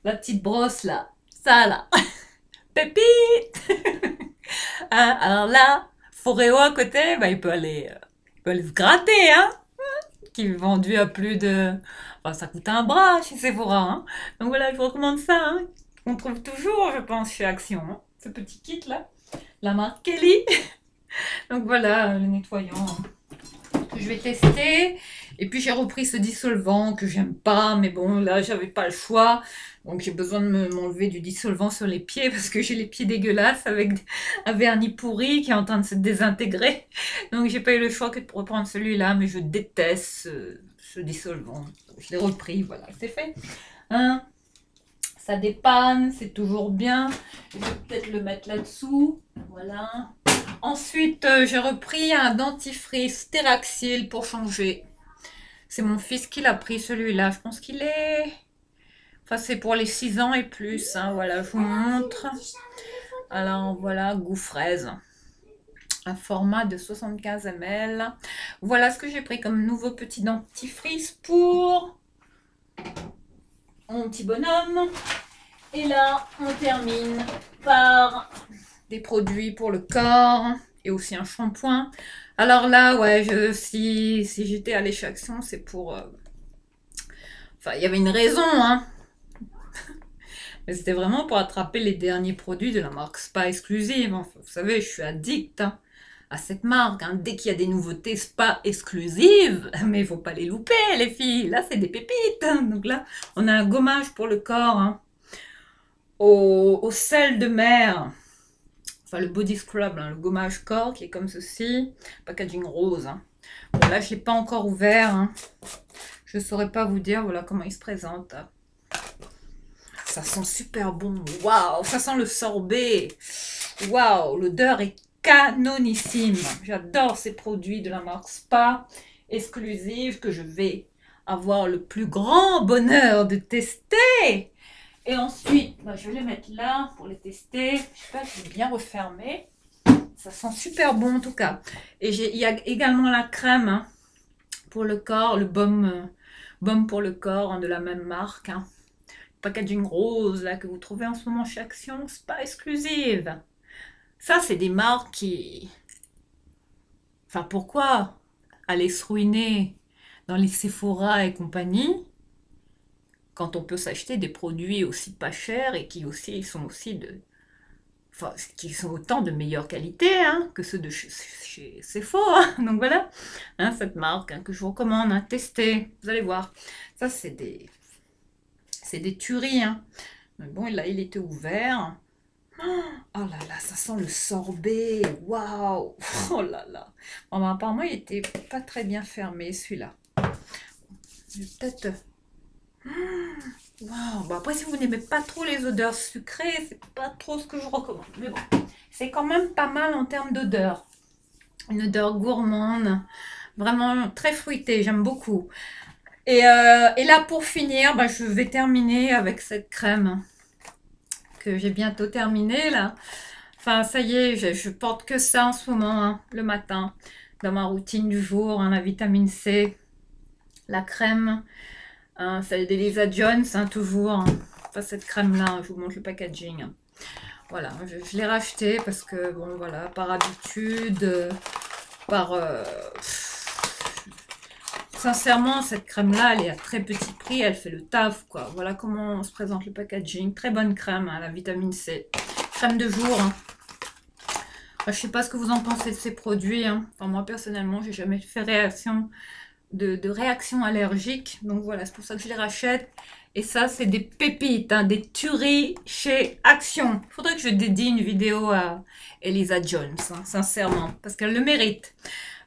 La petite brosse là. Ça là, pépite. Alors là, Foreo à côté, bah, il peut aller se gratter, qui est vendu à plus de... Enfin, ça coûte un bras chez Sephora, Donc voilà, je vous recommande ça, On trouve toujours, je pense, chez Action, ce petit kit là, la marque Kelly. Donc voilà, le nettoyant que je vais tester. Et puis j'ai repris ce dissolvant que j'aime pas, mais bon, là, j'avais pas le choix. Donc j'ai besoin de m'enlever du dissolvant sur les pieds parce que j'ai les pieds dégueulasses avec un vernis pourri qui est en train de se désintégrer. Donc j'ai pas eu le choix que de reprendre celui-là, mais je déteste ce dissolvant. Je l'ai repris, voilà, c'est fait. Ça dépanne, c'est toujours bien. Je vais peut-être le mettre là-dessous. Voilà. Ensuite, j'ai repris un dentifrice Steraxil pour changer. C'est mon fils qui l'a pris celui-là. Je pense qu'il est... Enfin, c'est pour les 6 ans et plus. Voilà, je vous montre. Alors, voilà, goût fraise. Un format de 75 ml. Voilà ce que j'ai pris comme nouveau petit dentifrice pour mon petit bonhomme. Et là, on termine par des produits pour le corps et aussi un shampoing. Alors là, ouais, si j'étais allée chez Action, c'est pour... Enfin, il y avait une raison, Mais c'était vraiment pour attraper les derniers produits de la marque Spa exclusive. Enfin, vous savez, je suis addict hein, à cette marque. Hein. Dès qu'il y a des nouveautés Spa exclusives, mais il faut pas les louper, les filles. Là, c'est des pépites. Hein. Donc là, on a un gommage pour le corps hein, au sel de mer. Enfin, le body scrub, hein, le gommage corps qui est comme ceci. Packaging rose. Hein. Bon, là, je l'ai pas encore ouvert. Hein. Je ne saurais pas vous dire voilà comment il se présente. Ça sent super bon. Waouh, ça sent le sorbet. Waouh, l'odeur est canonissime. J'adore ces produits de la marque Spa exclusive que je vais avoir le plus grand bonheur de tester. Et ensuite, bah, je vais les mettre là pour les tester. J'espère que je vais bien refermer. Ça sent super bon en tout cas. Et il y a également la crème hein, pour le corps, le baume pour le corps hein, de la même marque. Hein. Packaging rose là que vous trouvez en ce moment chez Action, Spa exclusive. Ça, c'est des marques qui... Enfin, pourquoi aller se ruiner dans les Sephora et compagnie quand on peut s'acheter des produits aussi pas chers et qui aussi sont aussi de... Enfin, qui sont autant de meilleure qualité hein, que ceux de chez Sephora. Donc voilà, hein, cette marque hein, que je vous recommande à tester. Vous allez voir. Ça, c'est des tueries. Hein. Mais bon, là, il était ouvert. Oh là là, ça sent le sorbet. Waouh. Oh là là. Bon, bah, apparemment, il était pas très bien fermé, celui-là. Peut-être... Wow. Bon, après, si vous n'aimez pas trop les odeurs sucrées, c'est pas trop ce que je recommande. Mais bon, c'est quand même pas mal en termes d'odeur. Une odeur gourmande, vraiment très fruitée, j'aime beaucoup. Et là, pour finir, bah, je vais terminer avec cette crème que j'ai bientôt terminée, là. Enfin, ça y est, je porte que ça en ce moment, hein, le matin, dans ma routine du jour, hein, la vitamine C, la crème. Hein, celle d'Elisa Jones, hein, toujours. Hein. Enfin, cette crème-là, je vous montre le packaging. Hein. Voilà, je l'ai racheté parce que, bon, voilà, par habitude, sincèrement, cette crème-là, elle est à très petit prix, elle fait le taf, quoi. Voilà comment se présente le packaging. Très bonne crème, hein, la vitamine C. Crème de jour. Hein. Enfin, je sais pas ce que vous en pensez de ces produits. Hein. Enfin, moi, personnellement, j'ai jamais fait réaction... De réactions allergiques. Donc voilà, c'est pour ça que je les rachète. Et ça, c'est des pépites, hein, des tueries chez Action. Il faudrait que je dédie une vidéo à Elisa Jones, hein, sincèrement, parce qu'elle le mérite.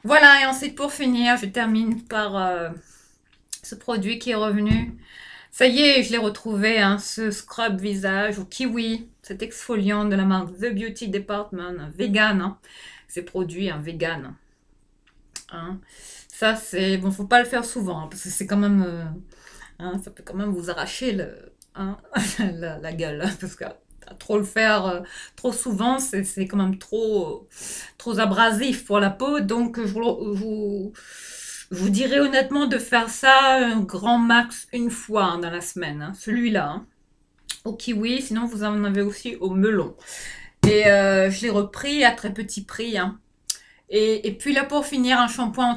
Voilà, et ensuite, pour finir, je termine par ce produit qui est revenu. Ça y est, je l'ai retrouvé, hein, ce scrub visage au kiwi, cet exfoliant de la marque The Beauty Department, vegan. Hein, ces produits hein, vegan. Hein. Ça, c'est... Bon, faut pas le faire souvent, hein, parce que c'est quand même... hein, ça peut quand même vous arracher hein, la gueule. Hein, parce que trop le faire trop souvent, c'est quand même trop abrasif pour la peau. Donc, je vous dirais honnêtement de faire ça un grand max une fois hein, dans la semaine. Hein, celui-là. Hein, au kiwi, sinon vous en avez aussi au melon. Et je l'ai repris à très petit prix. Hein. Et puis là, pour finir, un shampoing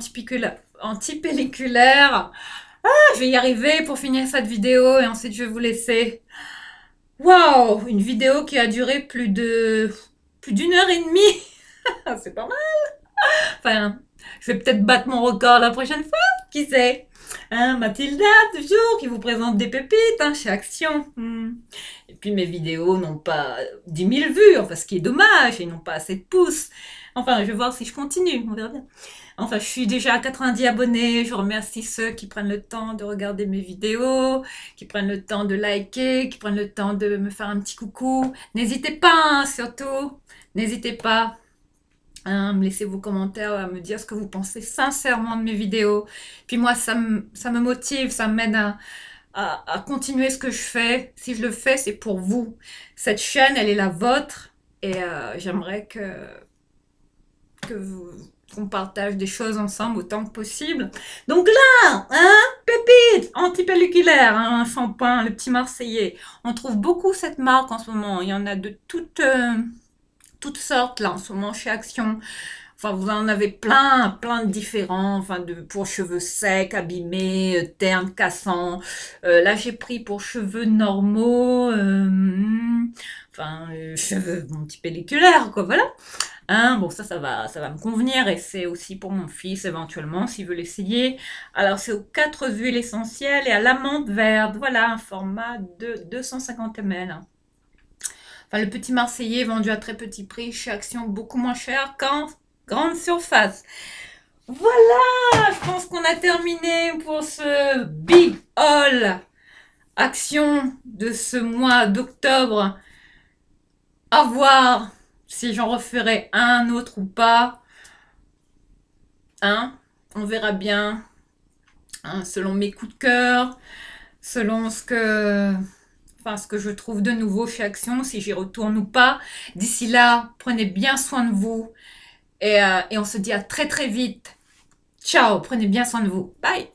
antipelliculaire. Ah, je vais y arriver pour finir cette vidéo et ensuite je vais vous laisser. Waouh, une vidéo qui a duré plus d'une heure et demie. C'est pas mal. Enfin, je vais peut-être battre mon record la prochaine fois. Qui sait? Hein, Mathilda, toujours, qui vous présente des pépites hein, chez Action. Et puis mes vidéos n'ont pas 10 000 vues, enfin, ce qui est dommage, ils n'ont pas assez de pouces. Enfin, je vais voir si je continue, on verra bien. Enfin, je suis déjà à 90 abonnés, je remercie ceux qui prennent le temps de regarder mes vidéos, qui prennent le temps de liker, qui prennent le temps de me faire un petit coucou. N'hésitez pas, hein, surtout, n'hésitez pas. Hein, me laisser vos commentaires, à me dire ce que vous pensez sincèrement de mes vidéos. Puis moi, ça me motive, ça m'aide à continuer ce que je fais. Si je le fais, c'est pour vous. Cette chaîne, elle est la vôtre. Et j'aimerais qu'on partage des choses ensemble autant que possible. Donc là, hein, pépite, antipelliculaire, hein, un shampoing, le petit Marseillais. On trouve beaucoup cette marque en ce moment. Il y en a de toutes sortes là en ce moment chez Action. Enfin, vous en avez plein de différents, enfin, pour cheveux secs, abîmés, ternes, cassants. Là, j'ai pris pour cheveux normaux, enfin, cheveux un petit pelliculaires, quoi, voilà. Hein, bon, ça va me convenir et c'est aussi pour mon fils éventuellement s'il veut l'essayer. Alors, c'est aux 4 huiles essentielles et à l'amande verte. Voilà, un format de 250 ml. Enfin, le petit Marseillais vendu à très petit prix chez Action, beaucoup moins cher qu'en grande surface. Voilà, je pense qu'on a terminé pour ce big haul Action de ce mois d'octobre. À voir si j'en referai un autre ou pas. Hein, on verra bien. Hein, selon mes coups de cœur, selon ce que je trouve de nouveau chez Action, si j'y retourne ou pas. D'ici là, prenez bien soin de vous et on se dit à très très vite. Ciao, prenez bien soin de vous. Bye.